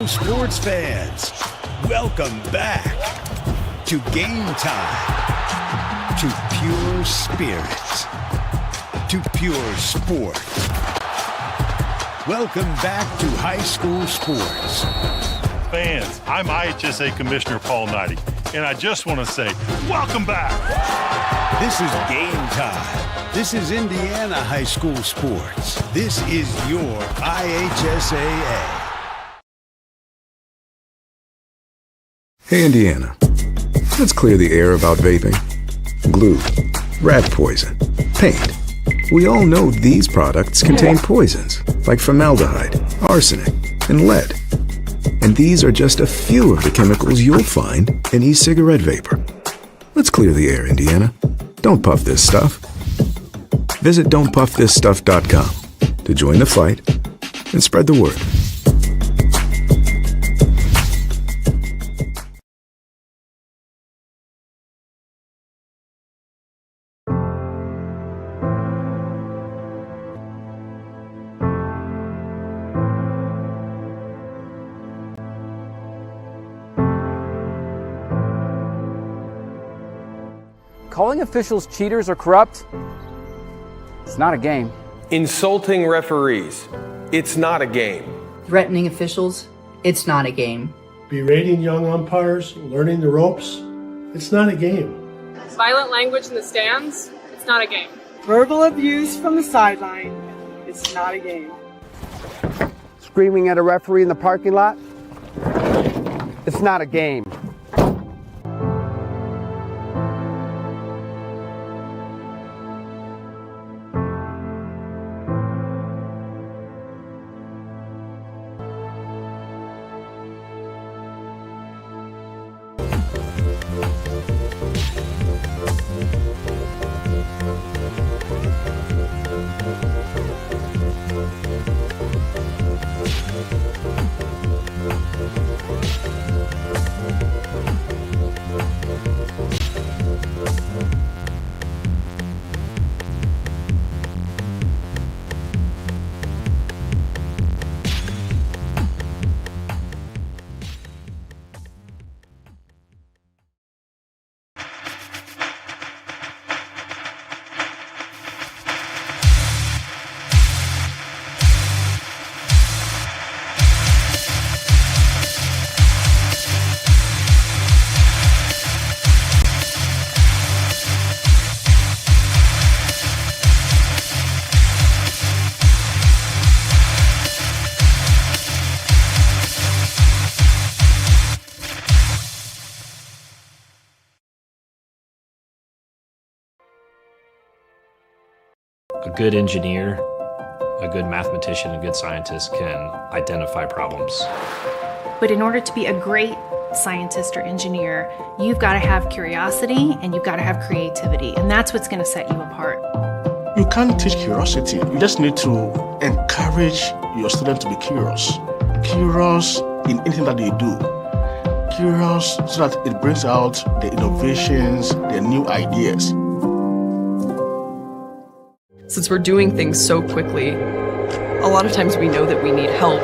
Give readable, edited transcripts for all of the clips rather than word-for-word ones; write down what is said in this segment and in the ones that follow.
sports fans. Welcome back to Game Time, to pure spirits, to pure sport. Welcome back to high school sports. Fans, I'm IHSA Commissioner Paul Knighty, and I just want to say, welcome back. This is Game Time. This is Indiana high school sports. This is your IHSAA. Hey, Indiana. Let's clear the air about vaping. Glue, rat poison, paint. We all know these products contain poisons like formaldehyde, arsenic, and lead. And these are just a few of the chemicals you'll find in e-cigarette vapor. Let's clear the air, Indiana. Don't puff this stuff. Visit don'tpuffthisstuff.com to join the fight and spread the word. Calling officials cheaters or corrupt, it's not a game. Insulting referees, it's not a game. Threatening officials, it's not a game. Berating young umpires, learning the ropes, it's not a game. Violent language in the stands, it's not a game. Verbal abuse from the sideline, it's not a game. Screaming at a referee in the parking lot, it's not a game. A good engineer, a good mathematician, a good scientist can identify problems. But in order to be a great scientist or engineer, you've got to have curiosity and you've got to have creativity, and that's what's going to set you apart. You can't teach curiosity. You just need to encourage your student to be curious. Curious in anything that they do. Curious so that it brings out the innovations, the new ideas. Since we're doing things so quickly, a lot of times we know that we need help.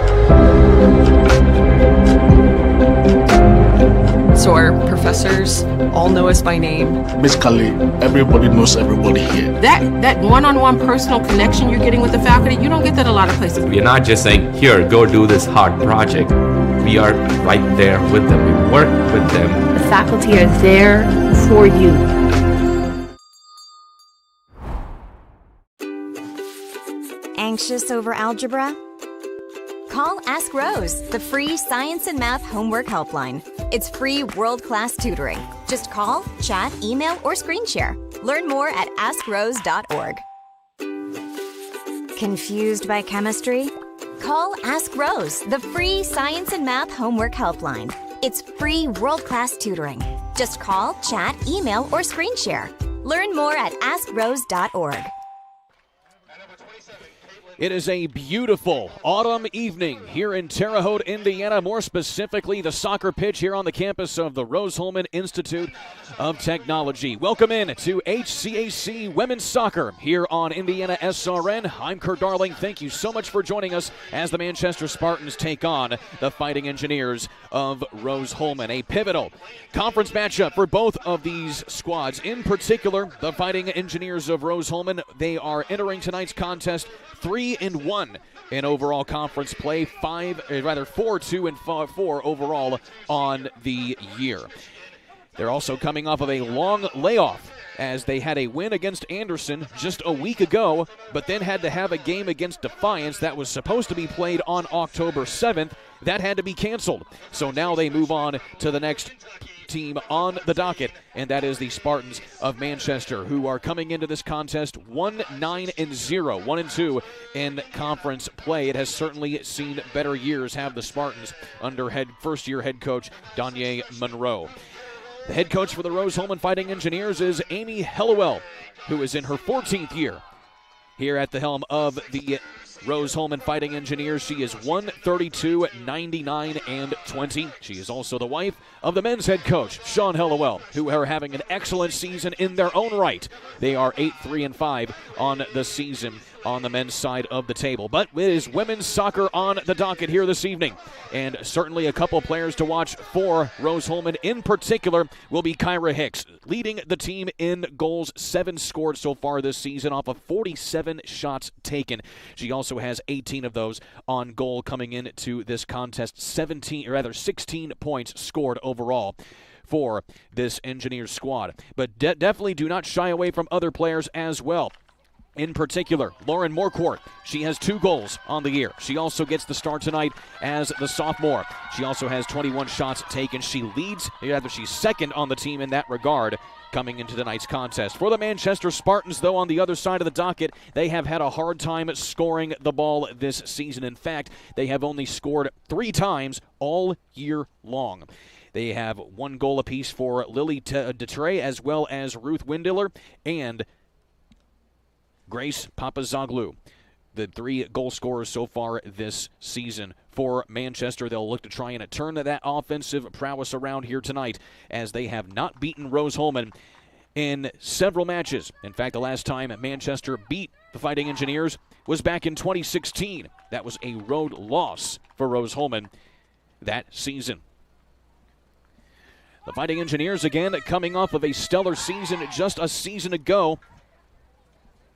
So our professors all know us by name. Basically, everybody knows everybody here. That one-on-one personal connection you're getting with the faculty, you don't get that a lot of places. We're not just saying, here, go do this hard project. We are right there with them. We work with them. The faculty are there for you. Anxious over algebra? Call Ask Rose, the free science and math homework helpline. It's free world-class tutoring. Just call, chat, email, or screen share. Learn more at askrose.org. Confused by chemistry? Call Ask Rose, the free science and math homework helpline. It's free world-class tutoring. Just call, chat, email, or screen share. Learn more at askrose.org. It is a beautiful autumn evening here in Terre Haute, Indiana, more specifically the soccer pitch here on the campus of the Rose-Hulman Institute of Technology. Welcome in to HCAC Women's Soccer here on IndianaSRN. I'm Kurt Darling. Thank you so much for joining us as the Manchester Spartans take on the Fighting Engineers of Rose-Hulman. A pivotal conference matchup for both of these squads. In particular, the Fighting Engineers of Rose-Hulman, they are entering tonight's contest 3-1 in overall conference play, 4-2-4 overall on the year. They're also coming off of a long layoff as they had a win against Anderson just a week ago, but then had to have a game against Defiance that was supposed to be played on October 7th. That had to be canceled. So now they move on to the next team on the docket, and that is the Spartans of Manchester, who are coming into this contest 1-9-0, 1-2 in conference play. It has certainly seen better years, have the Spartans under first-year head coach Danye Monroe. The head coach for the Rose-Hulman Fighting Engineers is Amy Hellewell, who is in her 14th year here at the helm of the Rose-Hulman Fighting Engineers. She is 132-99-20. She is also the wife of the men's head coach, Sean Hellewell, who are having an excellent season in their own right. They are 8-3-5 on the season on the men's side of the table. But it is women's soccer on the docket here this evening. And certainly a couple players to watch for Rose-Hulman. In particular will be Kyra Hicks, leading the team in goals, 7 scored so far this season off of 47 shots taken. She also has 18 of those on goal coming into this contest, 16 points scored overall for this Engineers squad. But definitely do not shy away from other players as well. In particular, Lauren Morcourt, she has 2 goals on the year. She also gets the start tonight as the sophomore. She also has 21 shots taken. She leads, she's second on the team in that regard coming into tonight's contest. For the Manchester Spartans, though, on the other side of the docket, they have had a hard time scoring the ball this season. In fact, they have only scored 3 times all year long. They have 1 goal apiece for Lily Detre as well as Ruth Windiller and Grace Papazoglu, the 3 goal scorers so far this season for Manchester. They'll look to try and turn that offensive prowess around here tonight, as they have not beaten Rose-Hulman in several matches. In fact, the last time Manchester beat the Fighting Engineers was back in 2016. That was a road loss for Rose-Hulman that season. The Fighting Engineers, again, coming off of a stellar season just a season ago.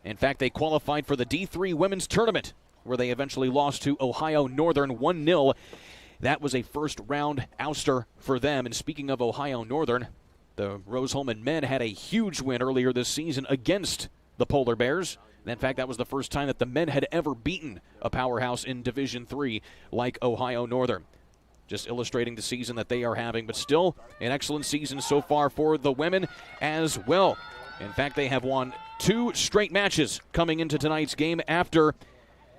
In fact, they qualified for the D3 Women's Tournament, where they eventually lost to Ohio Northern 1-0. That was a first-round ouster for them. And speaking of Ohio Northern, the Rose-Hulman men had a huge win earlier this season against the Polar Bears. And in fact, that was the first time that the men had ever beaten a powerhouse in Division III like Ohio Northern. Just illustrating the season that they are having, but still an excellent season so far for the women as well. In fact, they have won 2 straight matches coming into tonight's game after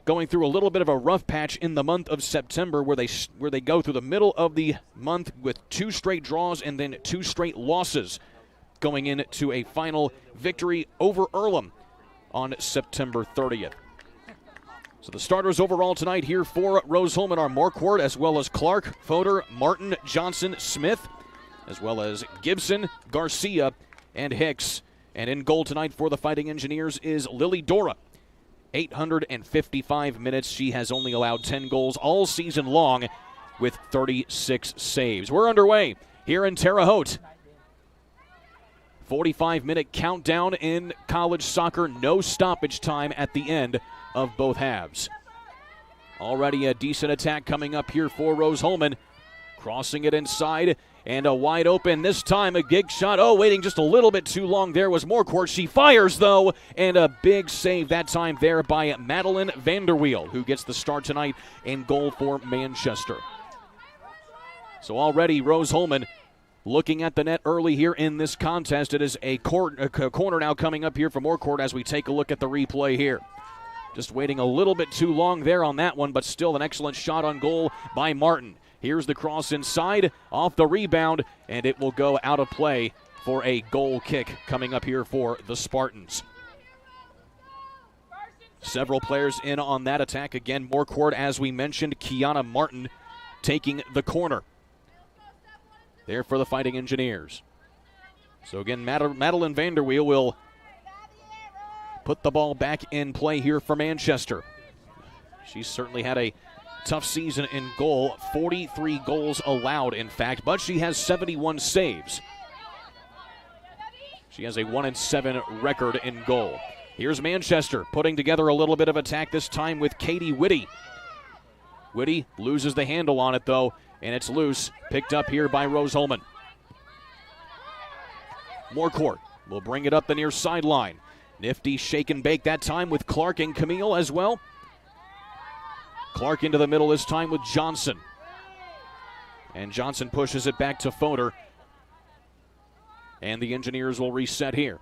going through a little bit of a rough patch in the month of September, where they go through the middle of the month with 2 straight draws and then 2 straight losses, going into a final victory over Earlham on September 30th. So the starters overall tonight here for Rose-Hulman are Morcourt, as well as Clark, Fodor, Martin, Johnson, Smith, as well as Gibson, Garcia, and Hicks. And in goal tonight for the Fighting Engineers is Lily Dora. 855 minutes. She has only allowed 10 goals all season long with 36 saves. We're underway here in Terre Haute. 45-minute countdown in college soccer. No stoppage time at the end of both halves. Already a decent attack coming up here for Rose-Hulman. Crossing it inside. And a wide open, this time a gig shot. Oh, waiting just a little bit too long there was Morcourt. She fires, though, and a big save that time there by Madeline Vanderweel, who gets the start tonight in goal for Manchester. So already Rose-Hulman looking at the net early here in this contest. It is a corner now coming up here for Morcourt as we take a look at the replay here. Just waiting a little bit too long there on that one, but still an excellent shot on goal by Martin. Here's the cross inside, off the rebound, and it will go out of play for a goal kick coming up here for the Spartans. Several players in on that attack. Again, more court, as we mentioned. Kiana Martin taking the corner. There for the Fighting Engineers. So again, Madeline Vanderweel will put the ball back in play here for Manchester. She's certainly had a tough season in goal. 43 goals allowed, in fact, but she has 71 saves. She has a 1-7 record in goal. Here's Manchester putting together a little bit of attack, this time with Katie Whitty. Whitty loses the handle on it, though, and it's loose. Picked up here by Rose-Hulman. Morecourt will bring it up the near sideline. Nifty shake and bake that time with Clark and Camille as well. Clark into the middle this time with Johnson. And Johnson pushes it back to Foder. And the Engineers will reset here.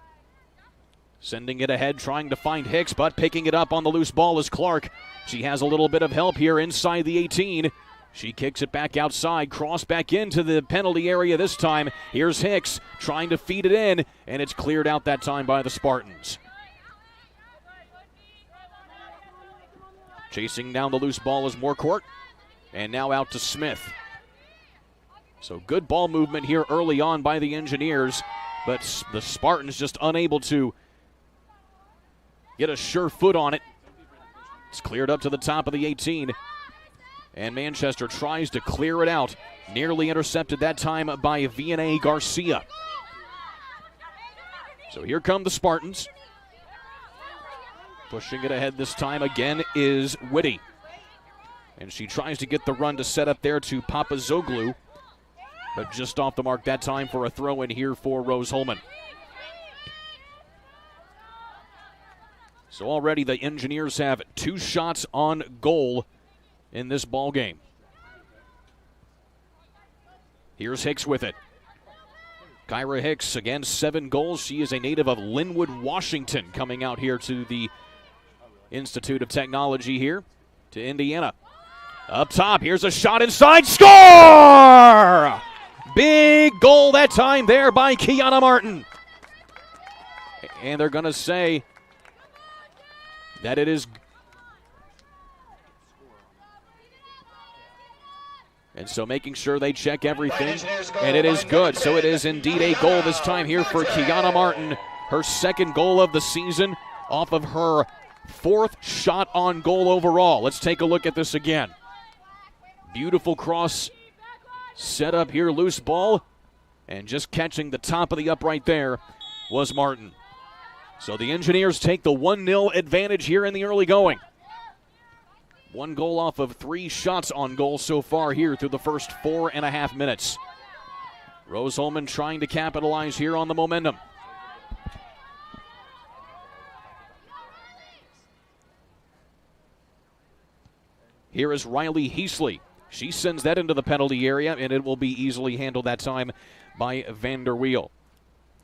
Sending it ahead, trying to find Hicks, but picking it up on the loose ball is Clark. She has a little bit of help here inside the 18. She kicks it back outside, cross back into the penalty area this time. Here's Hicks trying to feed it in, and it's cleared out that time by the Spartans. Chasing down the loose ball is Morecourt, and now out to Smith. So good ball movement here early on by the Engineers, but the Spartans just unable to get a sure foot on it. It's cleared up to the top of the 18. And Manchester tries to clear it out. Nearly intercepted that time by Vianney Garcia. So here come the Spartans. Pushing it ahead this time again is Whitty. And she tries to get the run to set up there to Papazoglu. But just off the mark that time for a throw in here for Rose-Hulman. So already the Engineers have 2 shots on goal in this ball game. Here's Hicks with it. Kyra Hicks, again, 7 goals. She is a native of Linwood, Washington, coming out here to the Institute of Technology here to Indiana. Up top, here's a shot inside. Score! Big goal that time there by Kiana Martin. And they're going to say that it is. And so making sure they check everything, and it is good. So it is indeed a goal this time here for Kiana Martin. Her 2nd goal of the season off of her 4th shot on goal overall. Let's take a look at this again. Beautiful cross set up here, loose ball, and just catching the top of the upright there was Martin. So the Engineers take the 1-0 advantage here in the early going. 1 goal off of 3 shots on goal so far here through the first 4.5 minutes. Rose-Hulman trying to capitalize here on the momentum. Here is Riley Heasley. She sends that into the penalty area, and it will be easily handled that time by Vanderweel.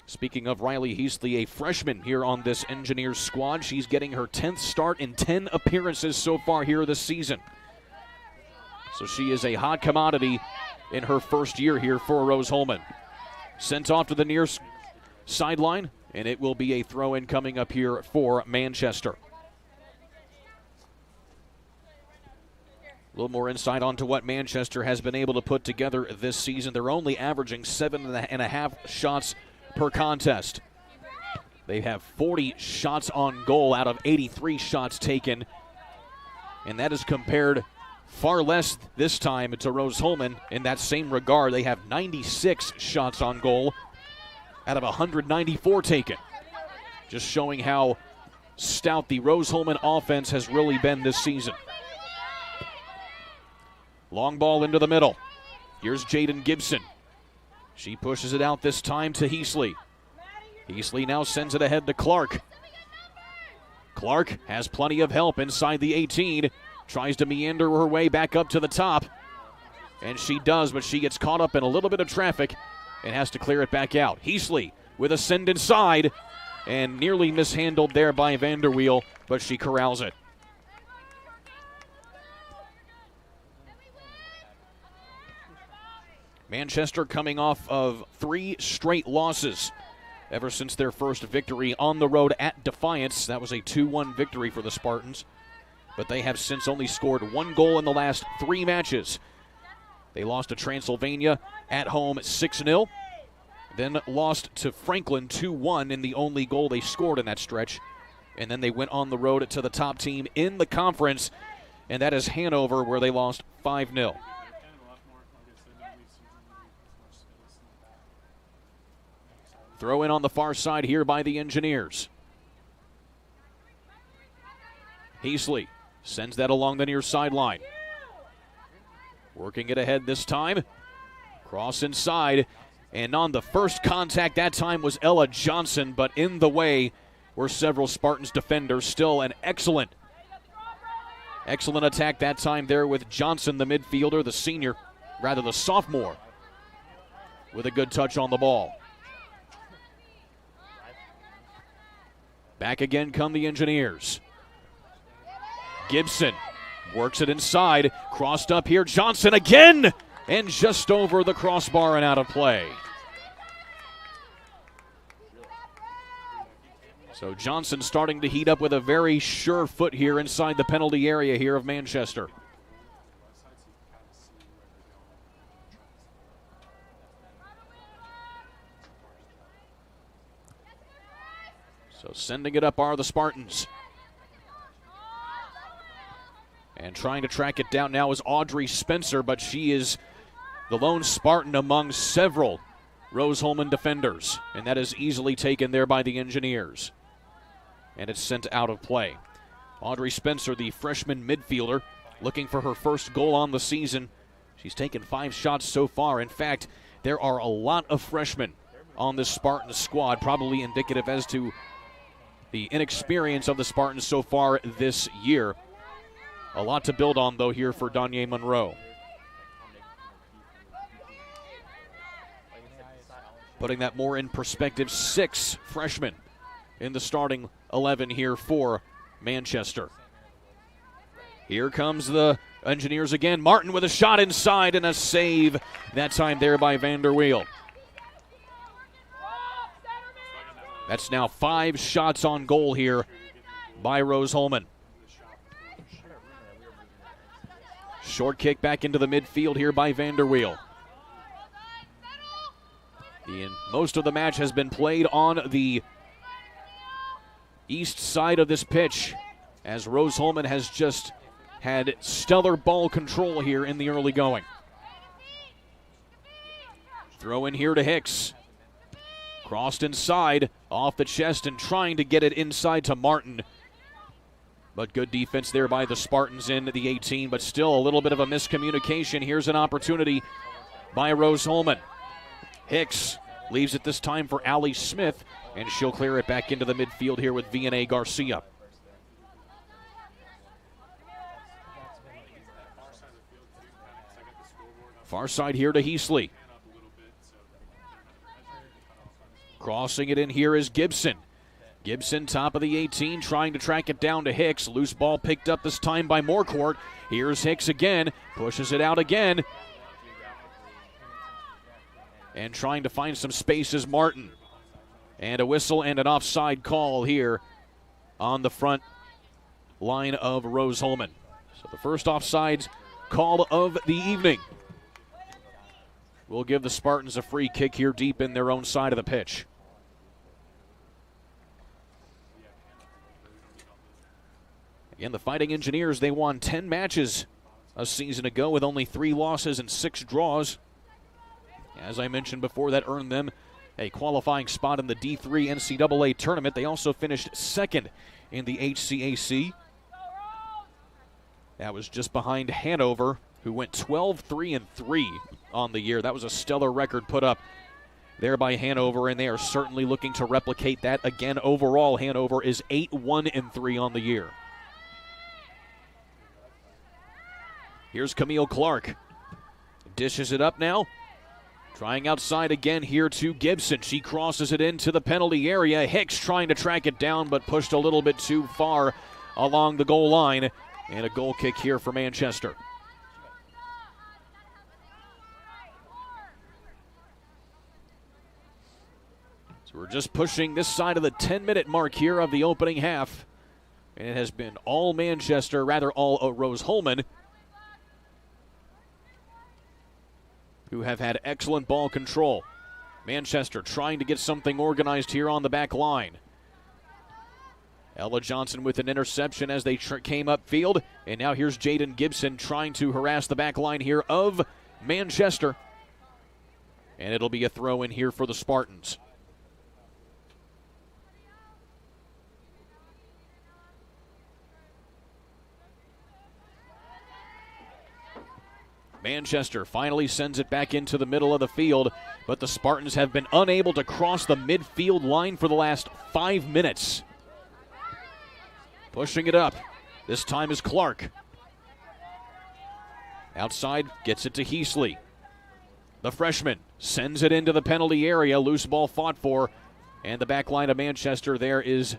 Speaking of Riley Heasley, a freshman here on this Engineers squad. She's getting her 10th start in 10 appearances so far here this season. So she is a hot commodity in her first year here for Rose-Hulman. Sent off to the near sideline, and it will be a throw-in coming up here for Manchester. A little more insight onto what Manchester has been able to put together this season. They're only averaging 7.5 shots per contest. They have 40 shots on goal out of 83 shots taken, and that is compared far less this time to Rose-Hulman. In that same regard, they have 96 shots on goal out of 194 taken. Just showing how stout the Rose-Hulman offense has really been this season. Long ball into the middle. Here's Jaden Gibson. She pushes it out this time to Heasley. Heasley now sends it ahead to Clark. Clark has plenty of help inside the 18. Tries to meander her way back up to the top. And she does, but she gets caught up in a little bit of traffic and has to clear it back out. Heasley with a send inside and nearly mishandled there by Vanderweel, but she corrals it. Manchester coming off of 3 straight losses ever since their first victory on the road at Defiance. That was a 2-1 victory for the Spartans, but they have since only scored 1 goal in the last 3 matches. They lost to Transylvania at home 6-0, then lost to Franklin 2-1 in the only goal they scored in that stretch, and then they went on the road to the top team in the conference, and that is Hanover, where they lost 5-0. Throw in on the far side here by the Engineers. Heasley sends that along the near sideline. Working it ahead this time. Cross inside. And on the first contact that time was Ella Johnson, but in the way were several Spartans defenders. Still an excellent attack that time there with Johnson, the midfielder, the sophomore, with a good touch on the ball. Back again come the Engineers. Gibson works it inside, crossed up here, Johnson again, and just over the crossbar and out of play. So Johnson starting to heat up with a very sure foot here inside the penalty area here of Manchester. So sending it up are the Spartans. And trying to track it down now is Audrey Spencer, but she is the lone Spartan among several Rose-Hulman defenders. And that is easily taken there by the Engineers. And it's sent out of play. Audrey Spencer, the freshman midfielder, looking for her first goal on the season. She's taken 5 shots so far. In fact, there are a lot of freshmen on this Spartan squad, probably indicative as to the inexperience of the Spartans so far this year. A lot to build on, though, here for Danye Monroe. Putting that more in perspective, 6 freshmen in the starting 11 here for Manchester. Here comes the Engineers again. Martin with a shot inside and a save, that time there by Vanderweel. That's now 5 shots on goal here by Rose-Hulman. Short kick back into the midfield here by Vanderweel. Most of the match has been played on the east side of this pitch, as Rose-Hulman has just had stellar ball control here in the early going. Throw in here to Hicks. Crossed inside, off the chest, and trying to get it inside to Martin. But good defense there by the Spartans in the 18, but still a little bit of a miscommunication. Here's an opportunity by Rose-Hulman. Hicks leaves it this time for Allie Smith, and she'll clear it back into the midfield here with Vianney Garcia. Far side here to Heasley. Crossing it in here is Gibson. Gibson, top of the 18, trying to track it down to Hicks. Loose ball picked up this time by Moorcourt. Here's Hicks again, pushes it out again. And trying to find some space is Martin. And a whistle and an offside call here on the front line of Rose-Hulman. So the first offsides call of the evening. We'll give the Spartans a free kick here deep in their own side of the pitch. Again, the Fighting Engineers, they won 10 matches a season ago with only 3 losses and 6 draws. As I mentioned before, that earned them a qualifying spot in the D3 NCAA tournament. They also finished second in the HCAC. That was just behind Hanover, who went 12-3-3 on the year. That was a stellar record put up there by Hanover, and they are certainly looking to replicate that again. Overall, Hanover is 8-1-3 on the year. Here's Camille Clark. Dishes it up now. Trying outside again here to Gibson. She crosses it into the penalty area. Hicks trying to track it down, but pushed a little bit too far along the goal line. And a goal kick here for Manchester. So we're just pushing this side of the 10-minute mark here of the opening half. And it has been all Manchester, rather all Rose-Hulman, who have had excellent ball control. Manchester trying to get something organized here on the back line. Ella Johnson with an interception as they came upfield. And now here's Jaden Gibson trying to harass the back line here of Manchester. And it'll be a throw in here for the Spartans. Manchester finally sends it back into the middle of the field, but the Spartans have been unable to cross the midfield line for the last 5 minutes. Pushing it up. This time is Clark. Outside, gets it to Heasley. The freshman sends it into the penalty area. Loose ball fought for, and the back line of Manchester there is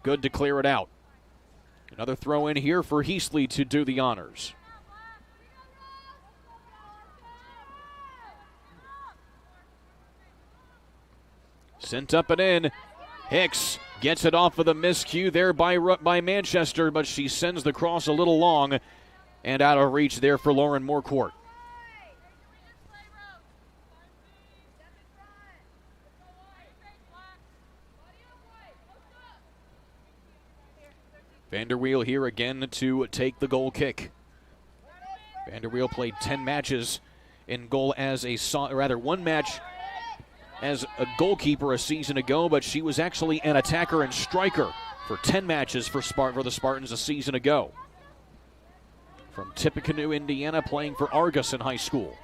good to clear it out. Another throw in here for Heasley to do the honors. Sent up and in. Hicks gets it off of the miscue there by Manchester, but she sends the cross a little long and out of reach there for Lauren Moorcourt. Vanderweel here again to take the goal kick. Vanderweel played 10 matches in goal as one match as a goalkeeper a season ago, but she was actually an attacker and striker for 10 matches for the Spartans a season ago. From Tippecanoe, Indiana, playing for Argus in high school.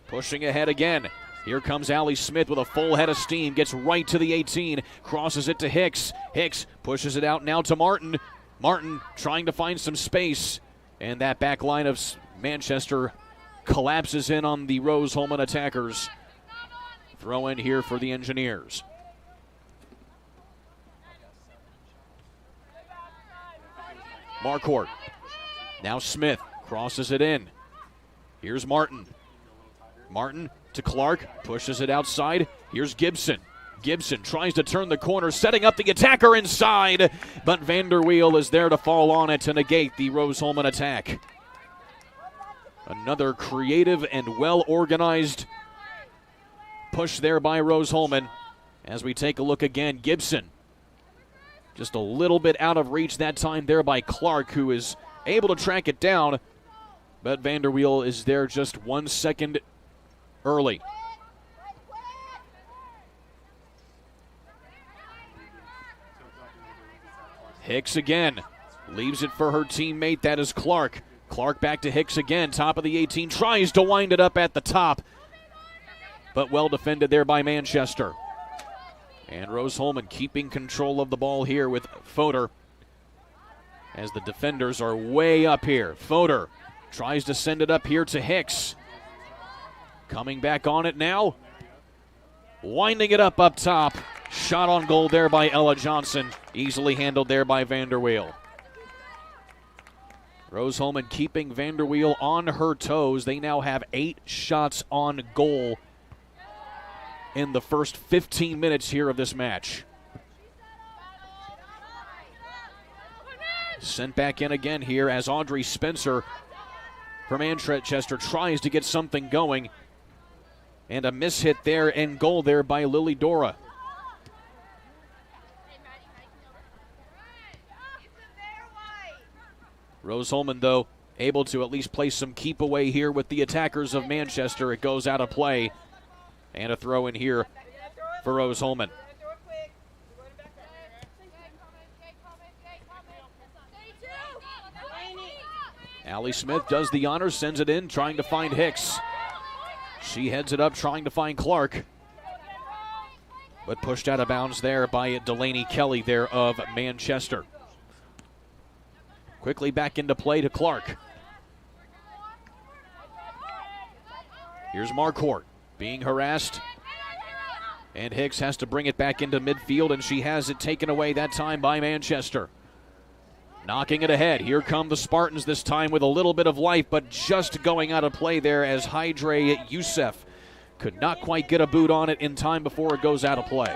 Pushing ahead again. Here comes Allie Smith with a full head of steam, gets right to the 18, crosses it to Hicks. Hicks pushes it out now to Martin. Martin trying to find some space, and that back line of Manchester collapses in on the Rose-Hulman attackers. Throw in here for the Engineers. Marquardt. Now Smith crosses it in. Here's Martin. Martin to Clark, pushes it outside. Here's Gibson. Gibson tries to turn the corner, setting up the attacker inside, but Vanderweel is there to fall on it to negate the Rose-Hulman attack. Another creative and well-organized push there by Rose-Hulman. As we take a look again, Gibson just a little bit out of reach that time there by Clark, who is able to track it down, but Vanderweel is there just 1 second early. Hicks again, leaves it for her teammate, that is Clark. Clark back to Hicks again, top of the 18, tries to wind it up at the top, but well defended there by Manchester. And Rose-Hulman keeping control of the ball here with Fodor, as the defenders are way up here. Fodor tries to send it up here to Hicks. Coming back on it now. Winding it up top. Shot on goal there by Ella Johnson. Easily handled there by Vanderweel. Rose-Hulman keeping Vanderweel on her toes. They now have 8 shots on goal in the first 15 minutes here of this match. Sent back in again here as Audrey Spencer from Manchester tries to get something going. And a mishit there and goal there by Lily Dora. Rose-Hulman, though, able to at least play some keep away here with the attackers of Manchester. It goes out of play. And a throw in here for Rose-Hulman. Allie Smith does the honors, sends it in, trying to find Hicks. She heads it up, trying to find Clark. But pushed out of bounds there by Delaney Kelly there of Manchester. Quickly back into play to Clark. Here's Marquardt being harassed. And Hicks has to bring it back into midfield, and she has it taken away that time by Manchester. Knocking it ahead. Here come the Spartans this time with a little bit of life, but just going out of play there as Hydre Youssef Could not quite get a boot on it in time before it goes out of play.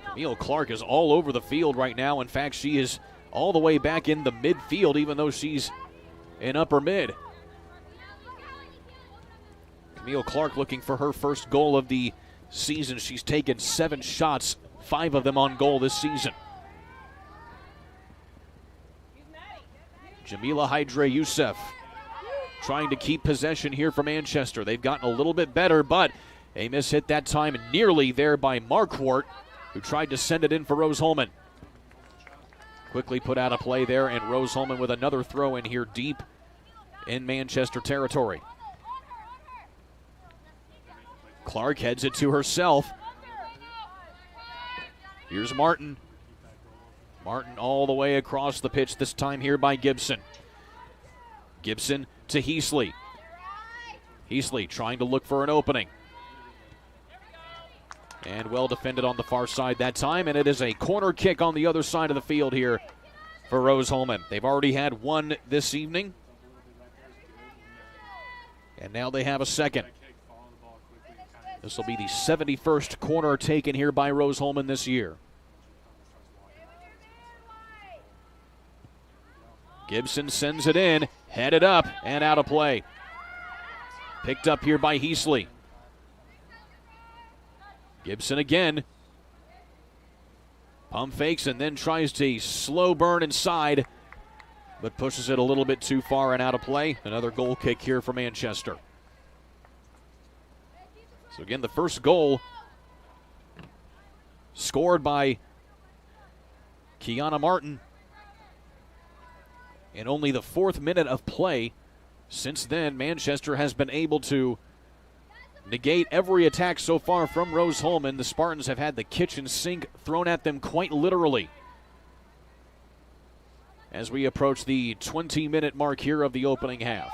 Camille Clark is all over the field right now. In fact, she is all the way back in the midfield, even though she's in upper mid. Camille Clark looking for her first goal of the season. She's taken 7 shots, 5 of them on goal this season. Jamila Hydre Youssef trying to keep possession here for Manchester. They've gotten a little bit better, but a miss hit that time nearly there by Marquardt, who tried to send it in for Rose-Hulman. Quickly put out of play there, and Rose-Hulman with another throw in here deep in Manchester territory. Clark heads it to herself. Here's Martin. Martin all the way across the pitch, this time here by Gibson. Gibson to Heasley. Heasley trying to look for an opening. And well defended on the far side that time, and it is a corner kick on the other side of the field here for Rose-Hulman. They've already had one this evening, and now they have a second. This will be the 71st corner taken here by Rose-Hulman this year. Gibson sends it in, headed up, and out of play. Picked up here by Heasley. Gibson again. Pump fakes and then tries to slow burn inside, but pushes it a little bit too far and out of play. Another goal kick here for Manchester. So again, the first goal scored by Kiana Martin in only the 4th minute of play. Since then, Manchester has been able to negate every attack so far from Rose-Hulman. The Spartans have had the kitchen sink thrown at them quite literally. As we approach the 20-minute mark here of the opening half.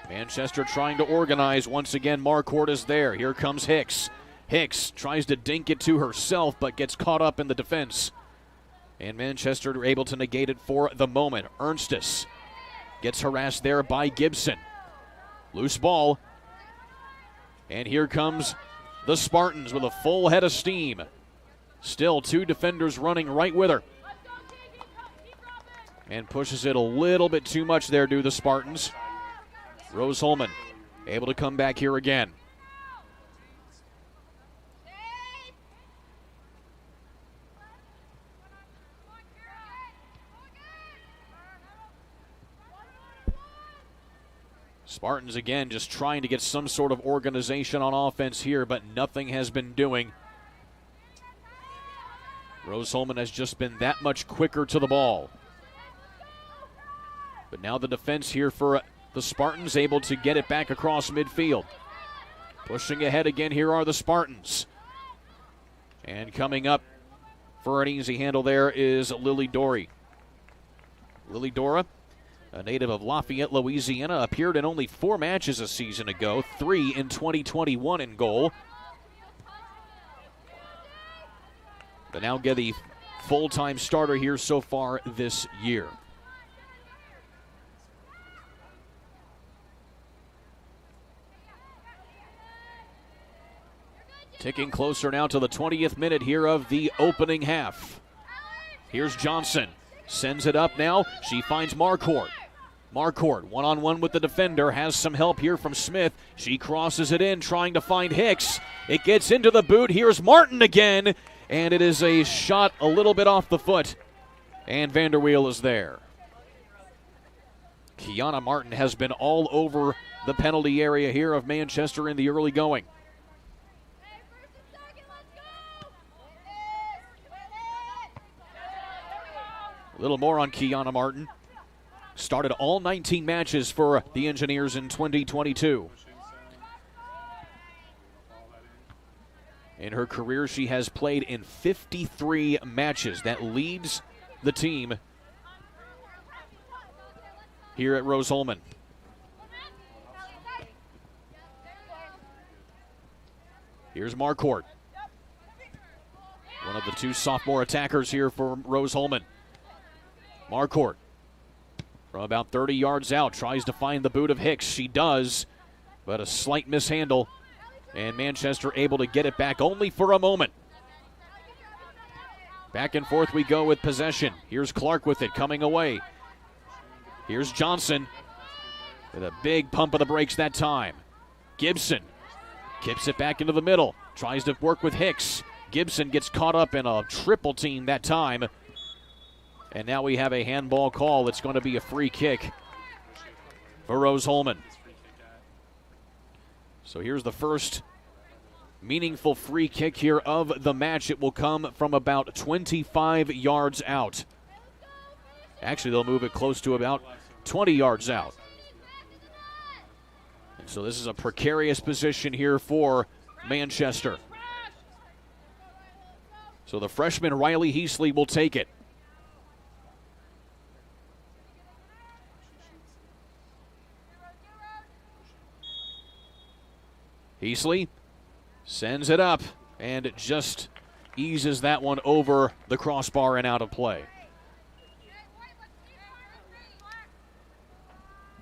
Manchester trying to organize. Once again, Marquardt is there. Here comes Hicks. Hicks tries to dink it to herself, but gets caught up in the defense. And Manchester are able to negate it for the moment. Ernstis gets harassed there by Gibson. Loose ball. And here comes the Spartans with a full head of steam. Still 2 defenders running right with her. And pushes it a little bit too much there, do the Spartans. Rose-Hulman able to come back here again. Spartans again just trying to get some sort of organization on offense here, but nothing has been doing. Rose-Hulman has just been that much quicker to the ball. But now the defense here for the Spartans able to get it back across midfield. Pushing ahead again here are the Spartans. And coming up for an easy handle there is Lily Dory. Lily Dora, a native of Lafayette, Louisiana, appeared in only 4 matches a season ago, 3 in 2021 in goal. But now get the full-time starter here so far this year. Ticking closer now to the 20th minute here of the opening half. Here's Johnson. Sends it up now. She finds Marquardt. Marquardt, one-on-one with the defender, has some help here from Smith. She crosses it in, trying to find Hicks. It gets into the boot. Here's Martin again, and it is a shot a little bit off the foot, and Vanderweel is there. Kiana Martin has been all over the penalty area here of Manchester in the early going. A little more on Kiana Martin. Started all 19 matches for the Engineers in 2022. In her career, she has played in 53 matches. That leads the team here at Rose-Hulman. Here's Marquardt. One of the two sophomore attackers here for Rose-Hulman. Marquardt from about 30 yards out tries to find the boot of Hicks. She does, but a slight mishandle, and Manchester able to get it back only for a moment. Back and forth we go with possession. Here's Clark with it coming away. Here's Johnson with a big pump of the brakes that time. Gibson kips it back into the middle, tries to work with Hicks. Gibson gets caught up in a triple team that time. And now we have a handball call. It's going to be a free kick for Rose-Hulman. So here's the first meaningful free kick here of the match. It will come from about 25 yards out. Actually, they'll move it close to about 20 yards out. And so this is a precarious position here for Manchester. So the freshman Riley Heasley will take it. Heasley sends it up and it just eases that one over the crossbar and out of play.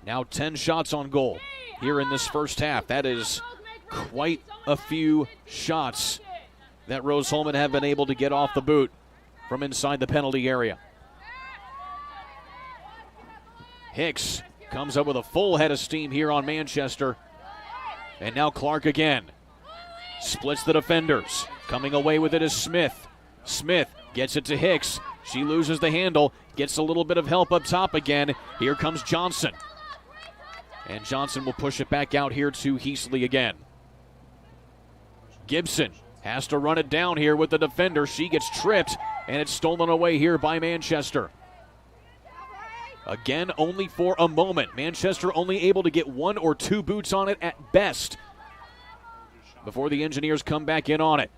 Now 10 shots on goal here in this first half. That is quite a few shots that Rose-Hulman have been able to get off the boot from inside the penalty area. Hicks comes up with a full head of steam here on Manchester. And now Clark again. Splits the defenders. Coming away with it is Smith. Smith gets it to Hicks. She loses the handle. Gets a little bit of help up top again. Here comes Johnson. And Johnson will push it back out here to Heasley again. Gibson has to run it down here with the defender. She gets tripped, and it's stolen away here by Manchester. Again, only for a moment. Manchester only able to get one or two boots on it at best before the Engineers come back in on it.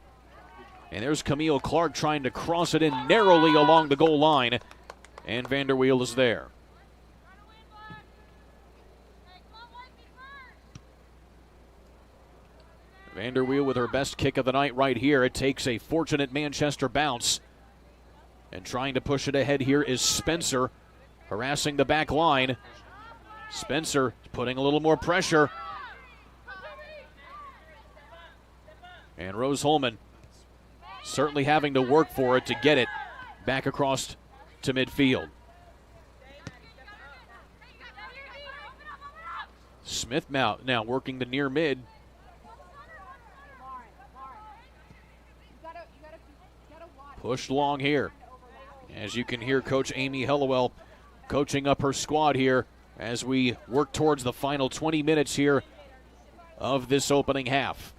And there's Camille Clark trying to cross it in narrowly along the goal line, and Vanderweel is there. Vanderweel with her best kick of the night right here. It takes a fortunate Manchester bounce. And trying to push it ahead here is Spencer, harassing the back line. Spencer putting a little more pressure. And Rose-Hulman certainly having to work for it to get it back across to midfield. Smith now working the near mid. Pushed long here. As you can hear Coach Amy Hellewell coaching up her squad here as we work towards the final 20 minutes here of this opening half.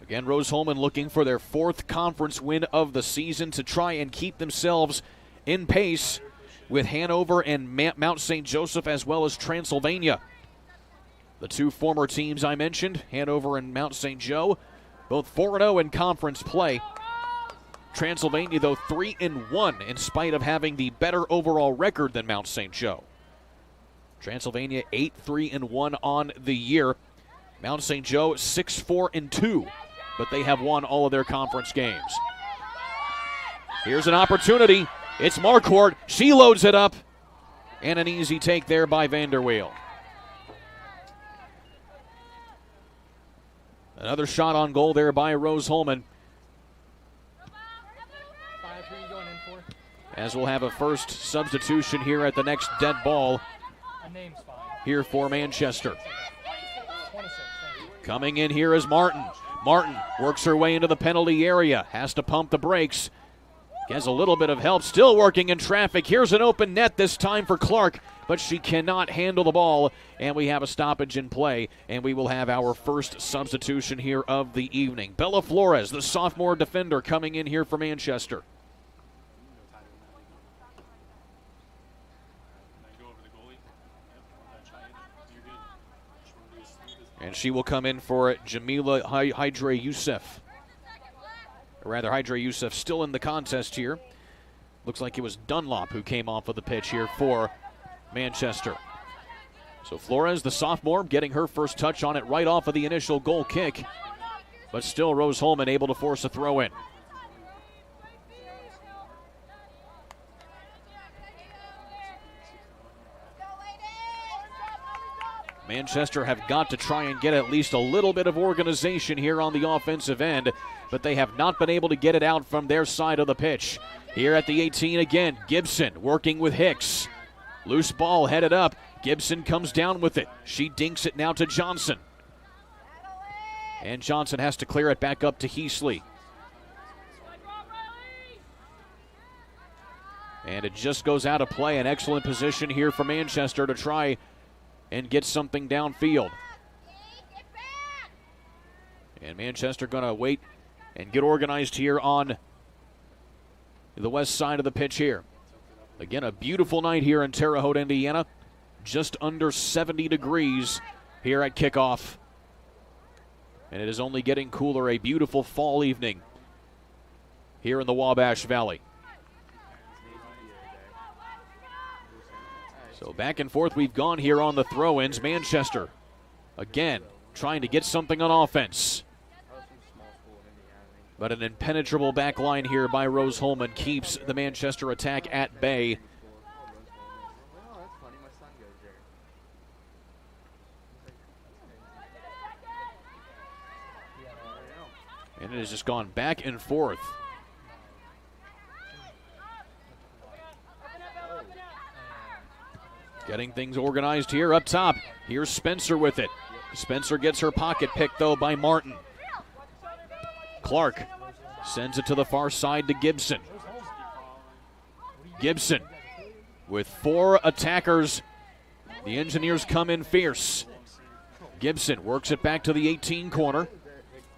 Again, Rose-Hulman looking for their fourth conference win of the season to try and keep themselves in pace with Hanover and Mount St. Joseph as well as Transylvania. The two former teams I mentioned, Hanover and Mount St. Joe, both 4-0 in conference play. Transylvania, though, 3-1 in spite of having the better overall record than Mount St. Joe. Transylvania 8-3-1 on the year. Mount St. Joe 6-4-2, but they have won all of their conference games. Here's an opportunity. It's Marquardt. She loads it up. And an easy take there by Vanderweel. Another shot on goal there by Rose-Hulman. As we'll have a first substitution here at the next dead ball here for Manchester. Coming in here is Martin. Martin works her way into the penalty area. Has to pump the brakes. Gets a little bit of help. Still working in traffic. Here's an open net this time for Clark, but she cannot handle the ball. And we have a stoppage in play, and we will have our first substitution here of the evening. Bella Flores, the sophomore defender, coming in here for Manchester. And she will come in for Jamila Hydre Youssef. Or rather, Hydre Youssef still in the contest here. Looks like it was Dunlop who came off of the pitch here for Manchester. So Flores, the sophomore, getting her first touch on it right off of the initial goal kick. but still Rose-Hulman able to force a throw in. Manchester have got to try and get at least a little bit of organization here on the offensive end, but they have not been able to get it out from their side of the pitch. Here at the 18 again, Gibson working with Hicks. Loose ball headed up. Gibson comes down with it. She dinks it now to Johnson. And Johnson has to clear it back up to Heasley. And it just goes out of play. An excellent position here for Manchester to try and get something downfield. And Manchester going to wait and get organized here on the west side of the pitch here. Again, a beautiful night here in Terre Haute, Indiana. Just under 70 degrees here at kickoff. And it is only getting cooler. A beautiful fall evening here in the Wabash Valley. So back and forth we've gone here on the throw-ins. Manchester, again, trying to get something on offense. But an impenetrable back line here by Rose-Hulman keeps the Manchester attack at bay. And it has just gone back and forth. Getting things organized here up top. Here's Spencer with it. Spencer gets her pocket picked, though, by Martin. Clark sends it to the far side to Gibson. Gibson with 4 attackers. The Engineers come in fierce. Gibson works it back to the 18 corner.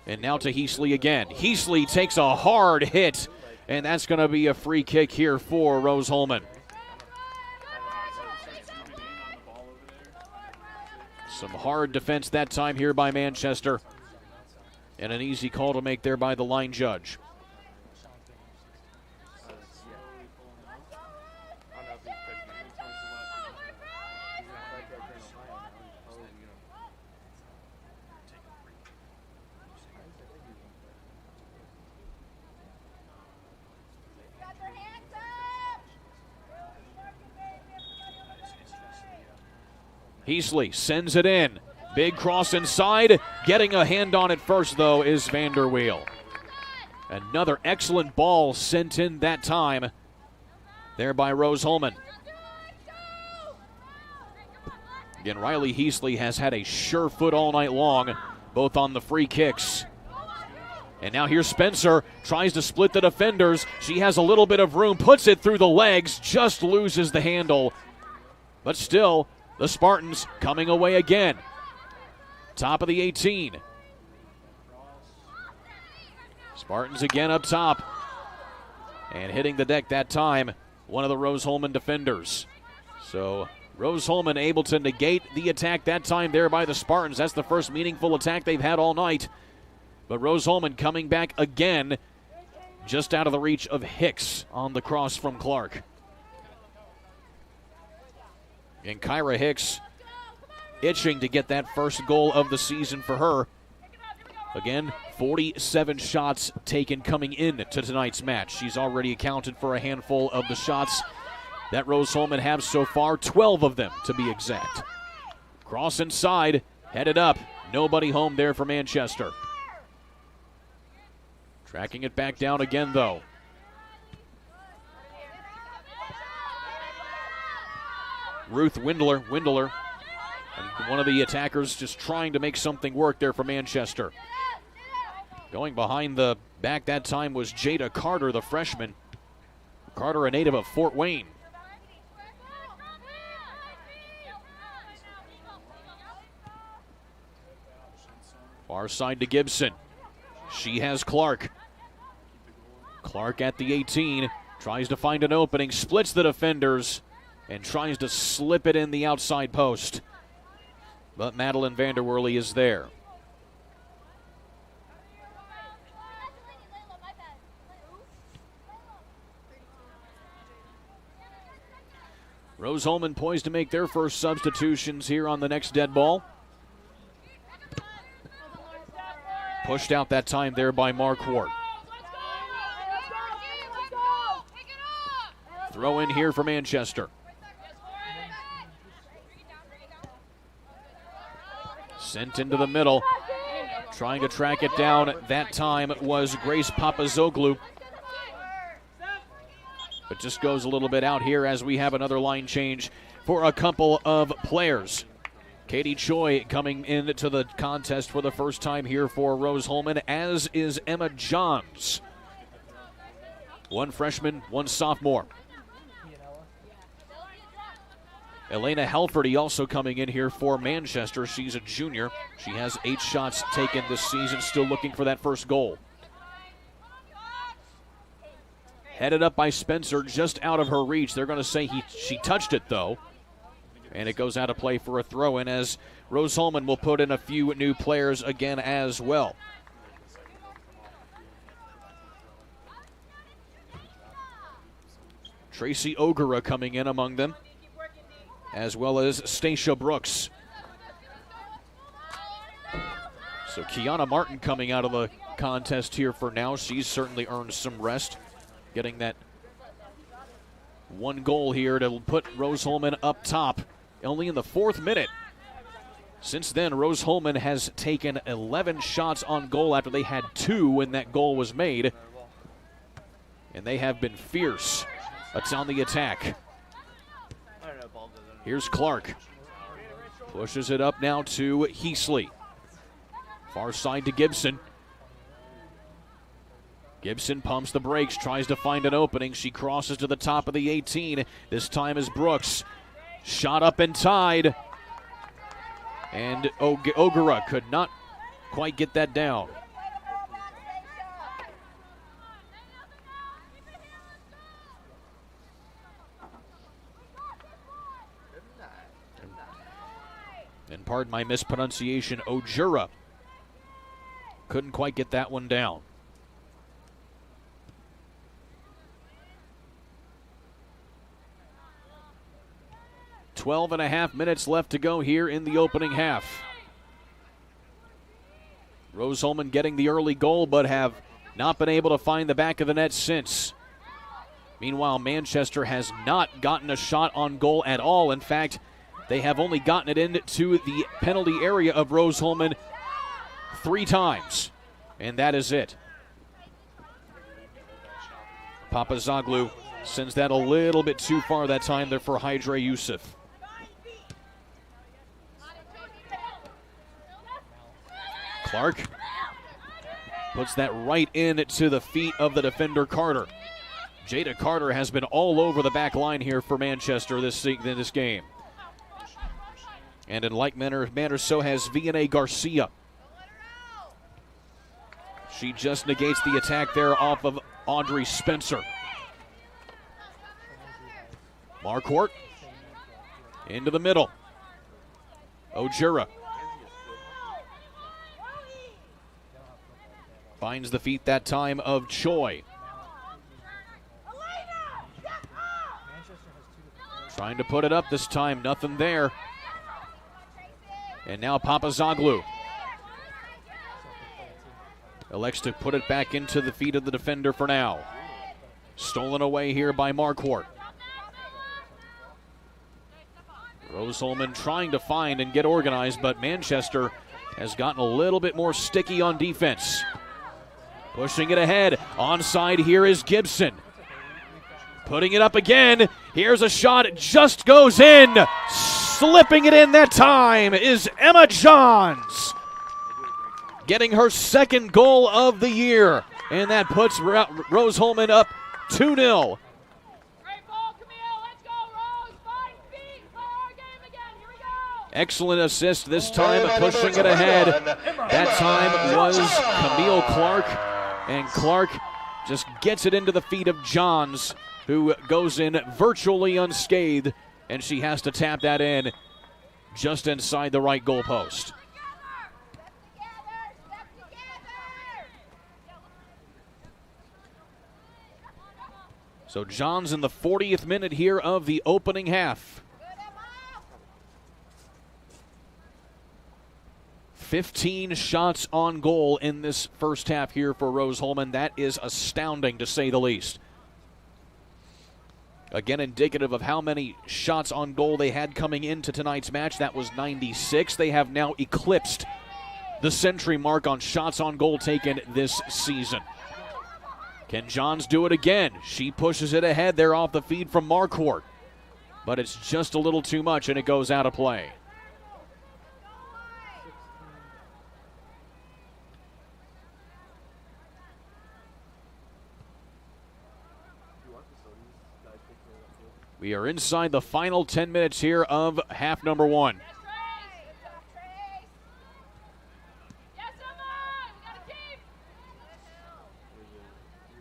And now to Heasley again. Heasley takes a hard hit, and that's going to be a free kick here for Rose-Hulman. Some hard defense that time here by Manchester. And an easy call to make there by the line judge. Heasley sends it in. Big cross inside. Getting a hand on it first, though, is Vanderweel. Another excellent ball sent in that time there by Rose-Hulman. Again, Riley Heasley has had a sure foot all night long, both on the free kicks. And now here's Spencer, tries to split the defenders. She has a little bit of room, puts it through the legs, just loses the handle. But still, the Spartans coming away again. Top of the 18. Spartans again up top. And hitting the deck that time, one of the Rose-Hulman defenders. So Rose-Hulman able to negate the attack that time there by the Spartans. That's the first meaningful attack they've had all night. But Rose-Hulman coming back again, just out of the reach of Hicks on the cross from Clark. And Kyra Hicks itching to get that first goal of the season for her. Again, 47 shots taken coming in to tonight's match. She's already accounted for a handful of the shots that Rose-Hulman have so far, 12 of them to be exact. Cross inside, headed up. Nobody home there for Manchester. Tracking it back down again, though. Ruth Windler, and one of the attackers just trying to make something work there for Manchester. Going behind the back that time was Jada Carter, the freshman. Carter, a native of Fort Wayne. Far side to Gibson. She has Clark. Clark at the 18, tries to find an opening, splits the defenders, and tries to slip it in the outside post. But Madeline Vanderwerle is there. Rose-Hulman poised to make their first substitutions here on the next dead ball. Pushed out that time there by Marquardt. Throw in here for Manchester. Sent into the middle. Trying to track it down. That time was Grace Papazoglou. But just goes a little bit out here as we have another line change for a couple of players. Katie Choi coming into the contest for the first time here for Rose-Hulman, as is Emma Johns. One freshman, one sophomore. Elena Halferty also coming in here for Manchester. She's a junior. She has 8 shots taken this season, still looking for that first goal. Headed up by Spencer, just out of her reach. They're going to say she touched it, though. And it goes out of play for a throw-in, as Rose-Hulman will put in a few new players again as well. Tracy Ogura coming in among them, as well as Stacia Brooks. So Kiana Martin coming out of the contest here for now. She's certainly earned some rest, getting that one goal here to put Rose-Hulman up top, only in the 4th minute. Since then, Rose-Hulman has taken 11 shots on goal after they had 2 when that goal was made. And they have been fierce. It's on the attack. Here's Clark. Pushes it up now to Heasley. Far side to Gibson. Gibson pumps the brakes, tries to find an opening. She crosses to the top of the 18. This time is Brooks. Shot up and tied. And Ogura could not quite get that down. And pardon my mispronunciation, Ojura couldn't quite get that one down. Twelve and a half minutes left to go here in the opening half. Rose-Hulman getting the early goal, but have not been able to find the back of the net since. Meanwhile, Manchester has not gotten a shot on goal at all. In fact, they have only gotten it into the penalty area of Rose-Hulman 3 times, and that is it. Papazoglou sends that a little bit too far that time there for Hydre Youssef. Clark puts that right into the feet of the defender Carter. Jada Carter has been all over the back line here for Manchester this game. And in like manner, so has Vianney Garcia. She just negates the attack there off of Audrey Spencer. Marquardt into the middle. Ojura finds the feet that time of Choi. Trying to put it up this time, nothing there. And now Papazoglou elects to put it back into the feet of the defender for now. Stolen away here by Marquardt. Rose-Hulman trying to find and get organized, but Manchester has gotten a little bit more sticky on defense. Pushing it ahead. Onside here is Gibson. Putting it up again. Here's a shot. It just goes in. Slipping it in that time is Emma Johns. Getting her 2nd goal of the year. And that puts Rose-Hulman up 2-0. Excellent assist this time, pushing it ahead. That time was Camille Clark. And Clark just gets it into the feet of Johns, who goes in virtually unscathed, and she has to tap that in just inside the right goal post. So Johns in the 40th minute here of the opening half. 15 shots on goal in this first half here for Rose-Hulman. That is astounding, to say the least. Again, indicative of how many shots on goal they had coming into tonight's match. That was 96. They have now eclipsed the century mark on shots on goal taken this season. Can Johns do it again? She pushes it ahead there off the feed from Marquardt. But it's just a little too much, and it goes out of play. We are inside the final 10 minutes here of half number one.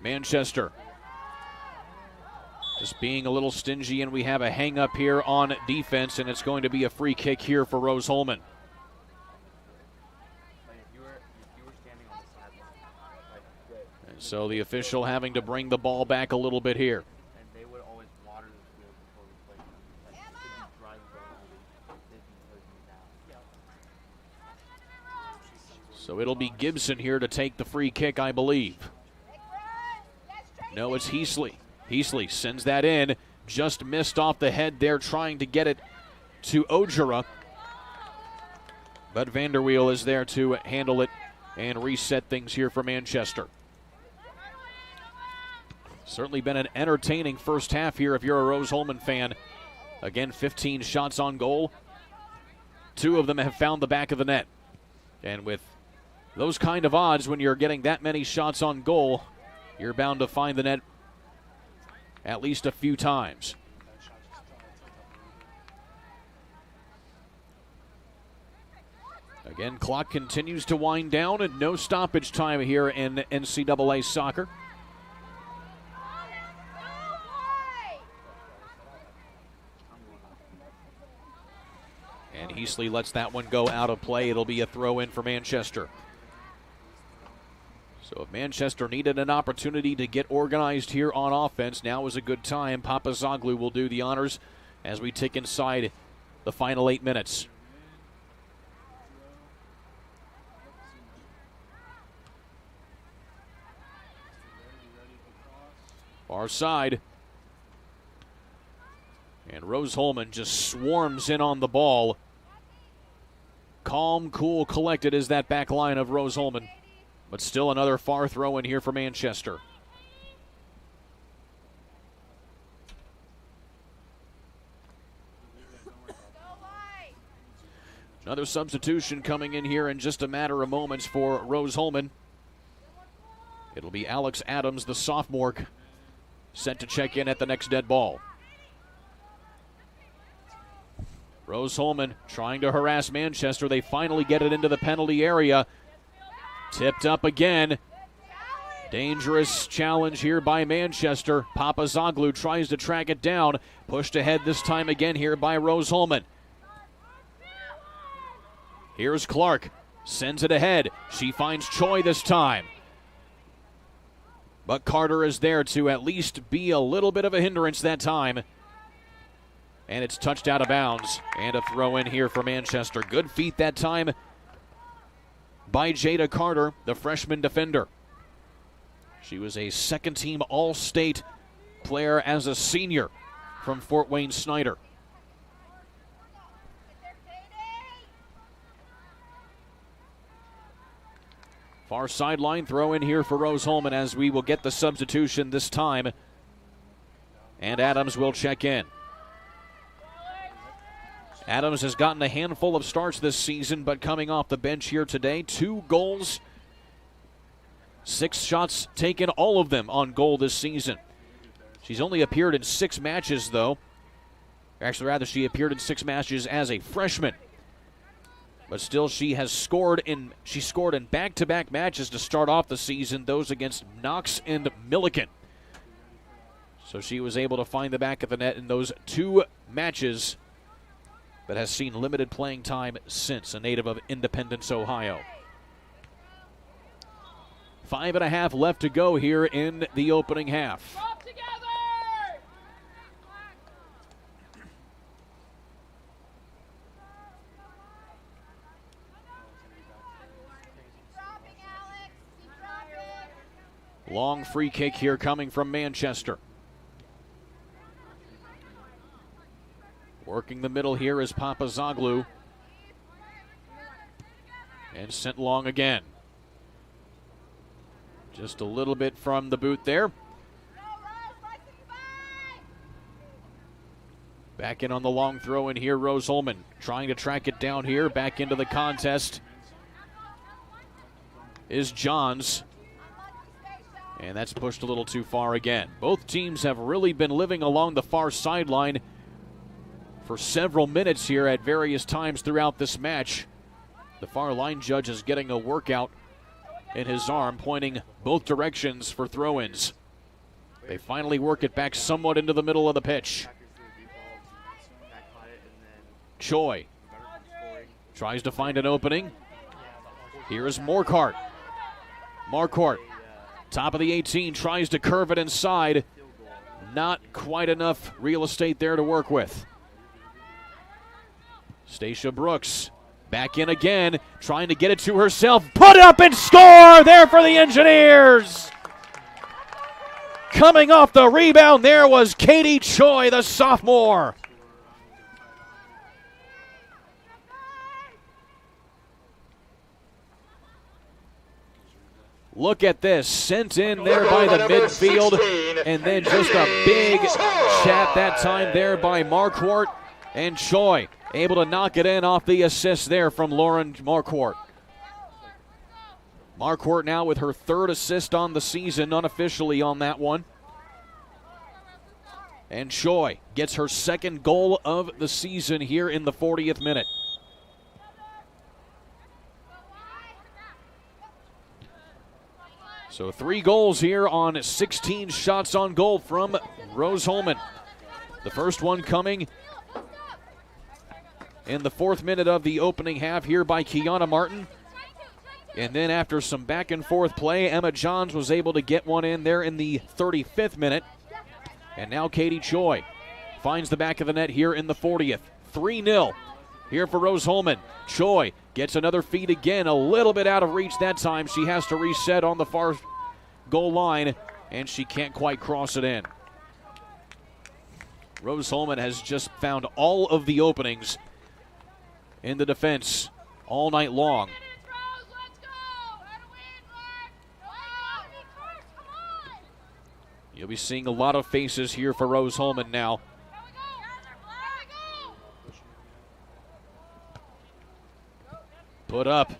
Manchester just being a little stingy, and we have a hang up here on defense, and it's going to be a free kick here for Rose-Hulman. And so the official having to bring the ball back a little bit here. So it'll be Gibson here to take the free kick, I believe. No, it's Heasley. Heasley sends that in. Just missed off the head there, trying to get it to Ojera. But Vanderweel is there to handle it and reset things here for Manchester. Certainly been an entertaining first half here if you're a Rose-Hulman fan. Again, 15 shots on goal. 2 of them have found the back of the net. And with those kind of odds, when you're getting that many shots on goal, you're bound to find the net at least a few times. Again, clock continues to wind down, and no stoppage time here in NCAA soccer. And Heasley lets that one go out of play. It'll be a throw in for Manchester. So if Manchester needed an opportunity to get organized here on offense, now is a good time. Papazoglu will do the honors as we tick inside the final 8 minutes. Far side. And Rose-Hulman just swarms in on the ball. Calm, cool, collected is that back line of Rose-Hulman. But still another far throw in here for Manchester. Another substitution coming in here in just a matter of moments for Rose-Hulman. It'll be Alex Adams, the sophomore, set to check in at the next dead ball. Rose-Hulman trying to harass Manchester. They finally get it into the penalty area. Tipped up again. Dangerous challenge here by Manchester. Papazoglu tries to track it down. Pushed ahead this time again here by Rose-Hulman. Here's Clark. Sends it ahead. She finds Choi this time. But Carter is there to at least be a little bit of a hindrance that time. And it's touched out of bounds. And a throw in here for Manchester. Good feet that time by Jada Carter, the freshman defender. She was a second-team All-State player as a senior from Fort Wayne Snyder. Far sideline throw in here for Rose-Hulman as we will get the substitution this time. And Adams will check in. Adams has gotten a handful of starts this season, but coming off the bench here today, 2 goals, 6 shots taken, all of them on goal this season. She's only appeared in 6 matches, though. Actually, rather, she appeared in 6 matches as a freshman. But still, she scored in back-to-back matches to start off the season, those against Knox and Milliken. So she was able to find the back of the net in those 2 matches, but has seen limited playing time since, a native of Independence, Ohio. 5.5 left to go here in the opening half. Long free kick here coming from Manchester. Working the middle here is Papazoglu. And sent long again. Just a little bit from the boot there. Back in on the long throw in here, Rose-Hulman trying to track it down here. Back into the contest is Johns. And that's pushed a little too far again. Both teams have really been living along the far sideline for several minutes here at various times throughout this match. The far line judge is getting a workout in his arm, pointing both directions for throw-ins. They finally work it back somewhat into the middle of the pitch. Choi tries to find an opening. Here is Marquardt. Marquardt, top of the 18, tries to curve it inside. Not quite enough real estate there to work with. Stacia Brooks back in again, trying to get it to herself. Put up and score there for the Engineers. Coming off the rebound there was Katie Choi, the sophomore. Look at this, sent in there by the midfield, and then just a big chat that time there by Marquardt, and Choi able to knock it in off the assist there from Lauren Marquardt. Marquardt now with her third assist on the season, unofficially on that one. And Choi gets her second goal of the season here in the 40th minute. So 3 goals here on 16 shots on goal from Rose-Hulman. The first one coming in the 4th minute of the opening half here by Kiana Martin. And then after some back and forth play, Emma Johns was able to get one in there in the 35th minute. And now Katie Choi finds the back of the net here in the 40th. 3-0 here for Rose-Hulman. Choi gets another feed again, a little bit out of reach that time. She has to reset on the far goal line, and she can't quite cross it in. Rose-Hulman has just found all of the openings in the defense all night long. You'll be seeing a lot of faces here for Rose-Hulman now. Put up.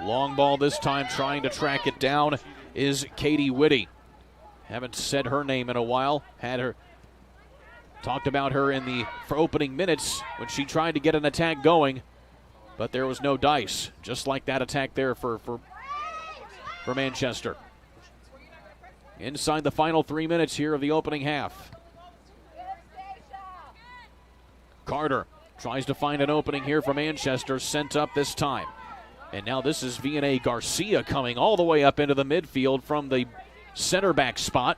Long ball this time, trying to track it down is Katie Whitty. Haven't said her name in a while. Talked about her in the opening minutes when she tried to get an attack going, but there was no dice. Just like that attack there for Manchester. Inside the final 3 minutes here of the opening half. Carter tries to find an opening here for Manchester, sent up this time. And now this is Vianney Garcia coming all the way up into the midfield from the center back spot.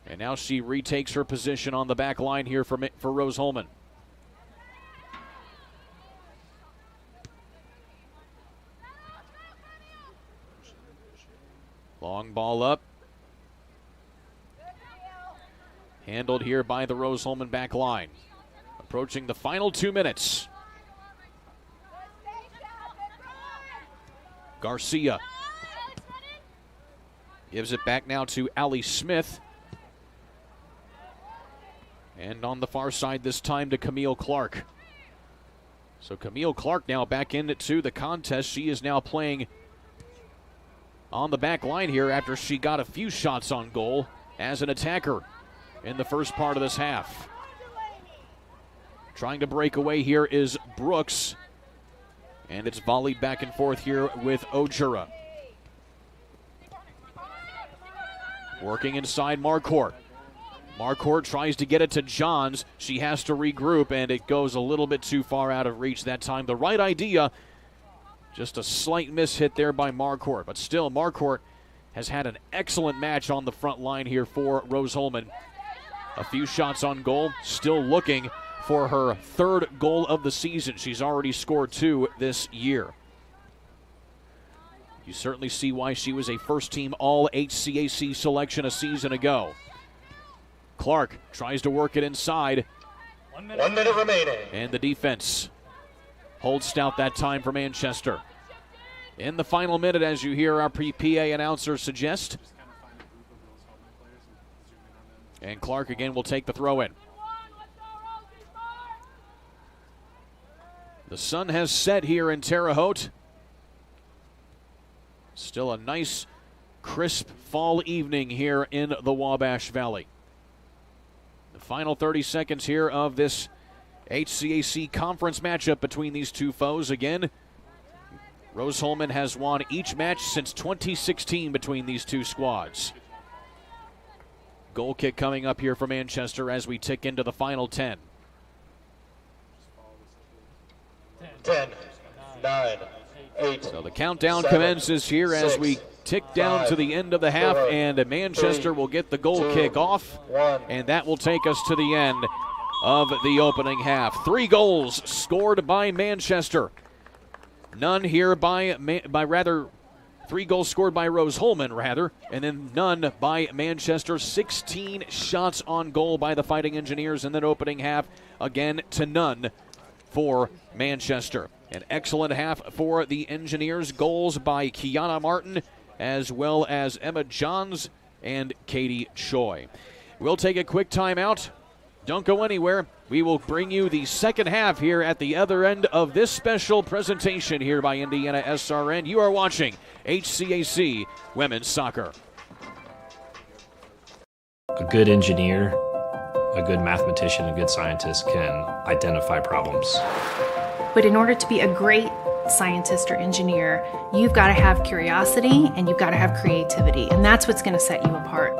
And now she retakes her position on the back line here for Rose-Hulman. Long ball up. Handled here by the Rose-Hulman back line. Approaching the final 2 minutes. Garcia gives it back now to Allie Smith. And on the far side this time to Camille Clark. So Camille Clark now back into the contest. She is now playing on the back line here after she got a few shots on goal as an attacker in the first part of this half. Trying to break away here is Brooks. And it's volleyed back and forth here with Ojura. Working inside Marquardt. Marquardt tries to get it to Johns. She has to regroup, and it goes a little bit too far out of reach that time. The right idea, just a slight miss hit there by Marquardt. But still, Marquardt has had an excellent match on the front line here for Rose-Hulman. A few shots on goal, still looking for her third goal of the season. She's already scored 2 this year. You certainly see why she was a first-team All-HCAC selection a season ago. Clark tries to work it inside. 1 minute remaining. And the defense holds stout that time for Manchester. In the final minute, as you hear our PA announcer suggest. And Clark again will take the throw in. The sun has set here in Terre Haute. Still a nice, crisp fall evening here in the Wabash Valley. The final 30 seconds here of this HCAC conference matchup between these two foes. Again, Rose-Hulman has won each match since 2016 between these two squads. Goal kick coming up here for Manchester as we tick into the final 10. 10, 9, 8. So the countdown 7, commences here as 6, we tick down 5, to the end of the half, 4, and Manchester 3, will get the goal 2, kick off, 1. and that will take us to the end of the opening half. 3 goals scored by Manchester. None here by 3 goals scored by Rose-Hulman, rather, and then none by Manchester. 16 shots on goal by the Fighting Engineers in that opening half, again to none for Manchester. An excellent half for the Engineers. Goals by Kiana Martin as well as Emma Johns and Katie Choi. We'll take a quick timeout. Don't go anywhere. We will bring you the second half here at the other end of this special presentation here by IndianaSRN. You are watching HCAC Women's Soccer. A good engineer, a good mathematician, a good scientist can identify problems. But in order to be a great scientist or engineer, you've got to have curiosity and you've got to have creativity, and that's what's going to set you apart.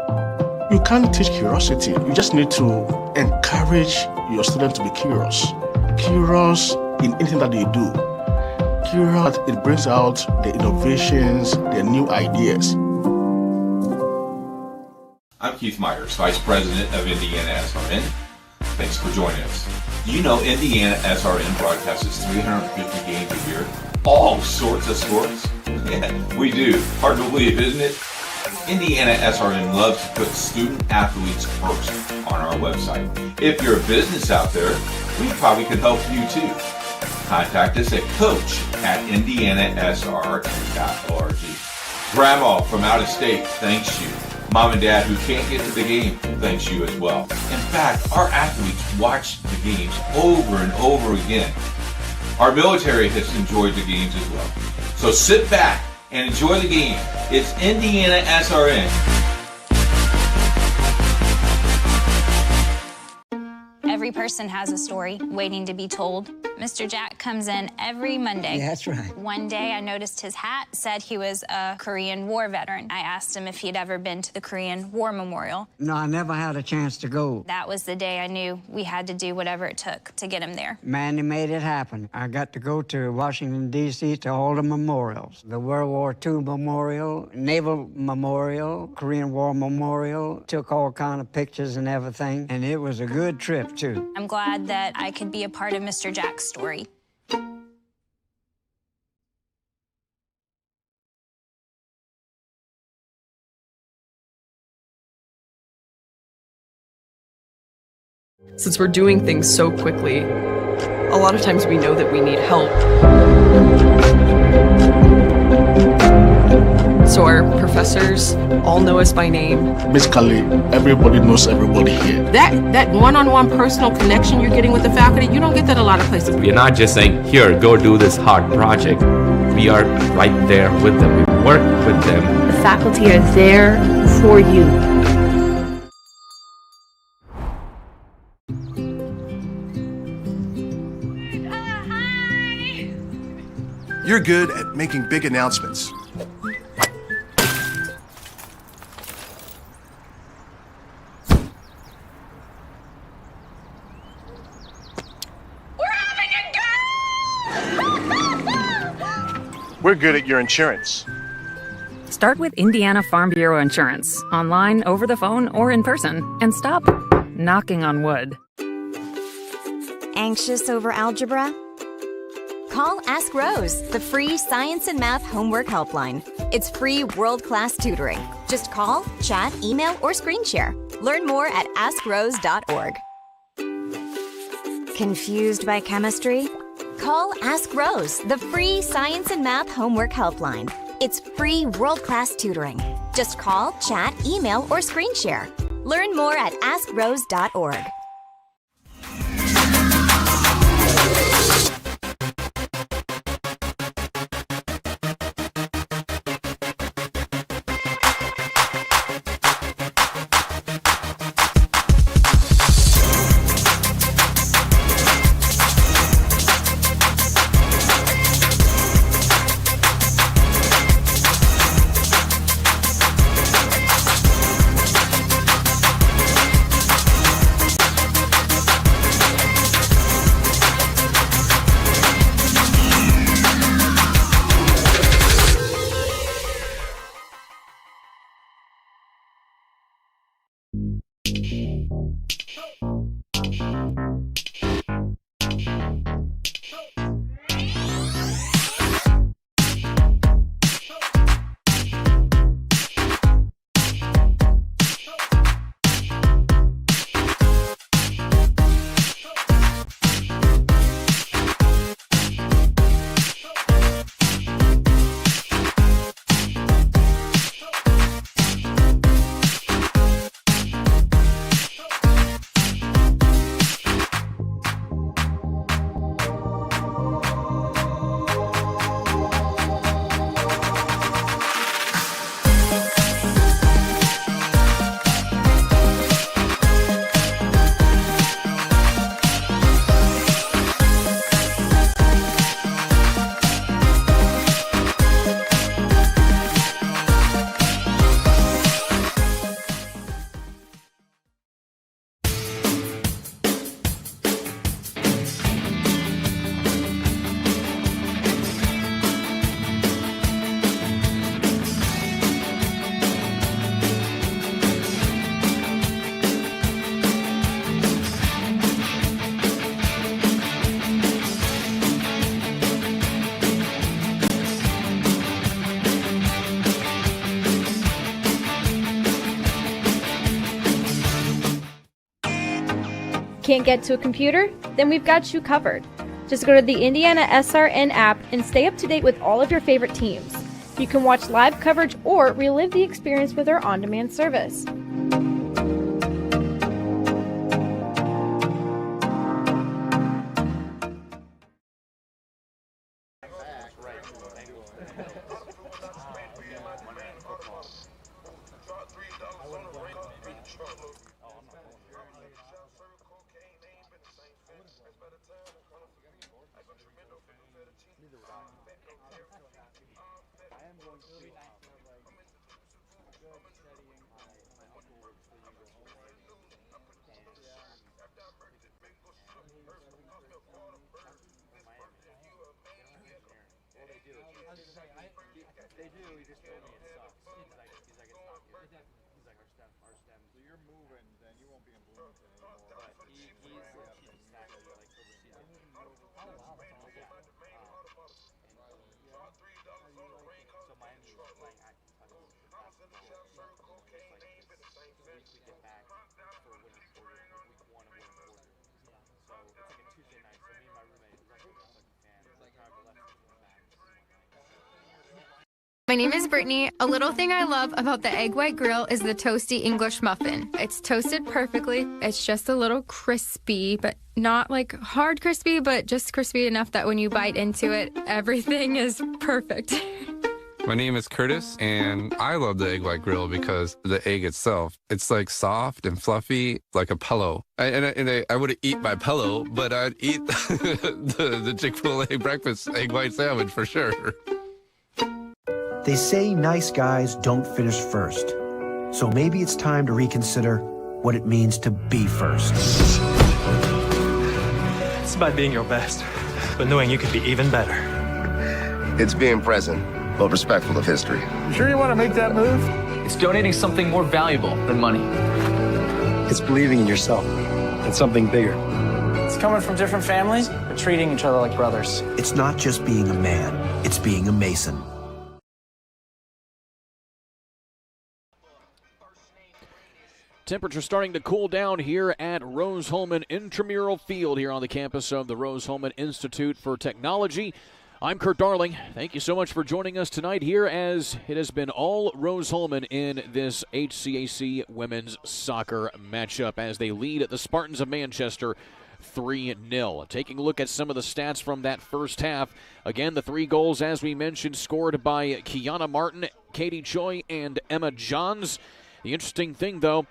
You can't teach curiosity. You just need to encourage your students to be curious. Curious in anything that they do. Curious, it brings out the innovations, the new ideas. I'm Keith Myers, Vice President of IndianaSRN. Thanks for joining us. You know IndianaSRN broadcasts 350 games a year, all sorts of sports. Yeah, we do. Hard to believe, isn't it? IndianaSRN loves to put student athletes first on our website. If you're a business out there, we probably could help you too. Contact us at coach@indianasrn.org. Grandma from out of state thanks you. Mom and Dad who can't get to the game thanks you as well. In fact, our athletes watch the games over and over again. Our military has enjoyed the games as well. So sit back and enjoy the game. It's IndianaSRN. Every person has a story waiting to be told. Mr. Jack comes in every Monday. That's right. One day I noticed his hat said he was a Korean War veteran. I asked him if he'd ever been to the Korean War Memorial. No, I never had a chance to go. That was the day I knew we had to do whatever it took to get him there. Manny made it happen. I got to go to Washington, D.C. to all the memorials. The World War II Memorial, Naval Memorial, Korean War Memorial. Took all kind of pictures and everything, and it was a good trip, too. I'm glad that I could be a part of Mr. Jack's story. Since we're doing things so quickly, a lot of times we know that we need help. So our professors all know us by name. Basically, everybody knows everybody here. That one-on-one personal connection you're getting with the faculty, you don't get that a lot of places. We are not just saying, here, go do this hard project. We are right there with them. We work with them. The faculty are there for you. You're good at making big announcements. We're good at your insurance. Start with Indiana Farm Bureau Insurance, online, over the phone, or in person, and stop knocking on wood. Anxious over algebra? Call Ask Rose, the free science and math homework helpline. It's free world-class tutoring. Just call, chat, email, or screen share. Learn more at AskRose.org. Confused by chemistry? Call Ask Rose, the free science and math homework helpline. It's free world-class tutoring. Just call, chat, email, or screen share. Learn more at AskRose.org. Can't get to a computer? Then we've got you covered. Just go to the IndianaSRN app and stay up to date with all of your favorite teams. You can watch live coverage or relive the experience with our on-demand service. They do, he just told me it sucks. He's like, it's not good. He's like, our stem. So you're moving, then you won't be in Bloomington anymore. But he's exactly like for the season. Oh, wow. Yeah. So Miami was playing at Kentucky for basketball. We get back for winning quarter, week 1 of winning quarter. So it's like a Tuesday night. So me and my roommate, who's also a Kentucky fan, like kind of left back. My name is Brittany. A little thing I love about the Egg White Grill is the toasty English muffin. It's toasted perfectly. It's just a little crispy, but not like hard crispy, but just crispy enough that when you bite into it, everything is perfect. My name is Curtis, and I love the Egg White Grill because the egg itself, it's like soft and fluffy, like a pillow. I wouldn't eat my pillow, but I'd eat the Chick-fil-A breakfast egg white sandwich for sure. They say nice guys don't finish first. So maybe it's time to reconsider what it means to be first. It's about being your best, but knowing you could be even better. It's being present, but respectful of history. You sure you want to make that move? It's donating something more valuable than money. It's believing in yourself and something bigger. It's coming from different families, but treating each other like brothers. It's not just being a man, it's being a Mason. Temperature starting to cool down here at Rose-Hulman Intramural Field here on the campus of the Rose-Hulman Institute for Technology. I'm Kurt Darling. Thank you so much for joining us tonight here as it has been all Rose-Hulman in this HCAC women's soccer matchup as they lead the Spartans of Manchester 3-0. Taking a look at some of the stats from that first half. Again, the 3 goals, as we mentioned, scored by Kiana Martin, Katie Choi, and Emma Johns. The interesting thing, though,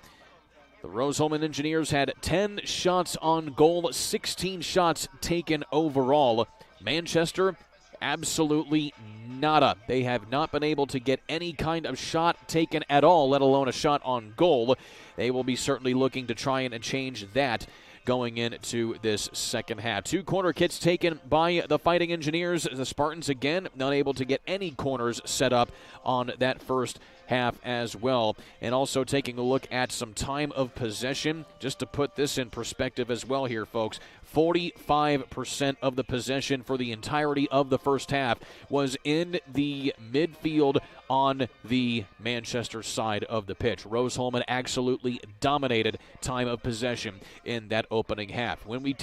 the Rose-Hulman Engineers had 10 shots on goal, 16 shots taken overall. Manchester, absolutely nada. They have not been able to get any kind of shot taken at all, let alone a shot on goal. They will be certainly looking to try and change that going into this second half. 2 corner kicks taken by the Fighting Engineers. The Spartans, again, not able to get any corners set up on that first half as well. And also taking a look at some time of possession, just to put this in perspective as well here, folks. 45% of the possession for the entirety of the first half was in the midfield on the Manchester side of the pitch. Rose-Hulman absolutely dominated time of possession in that opening half. When we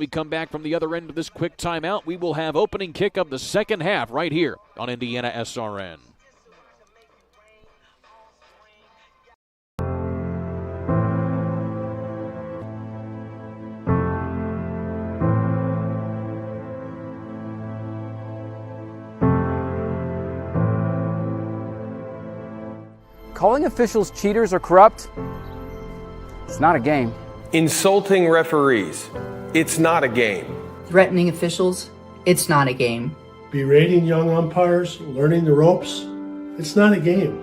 come back from the other end of this quick timeout, we will have opening kick of the second half right here on IndianaSRN. Calling officials cheaters or corrupt, it's not a game. Insulting referees, it's not a game. Threatening officials, it's not a game. Berating young umpires, learning the ropes, it's not a game.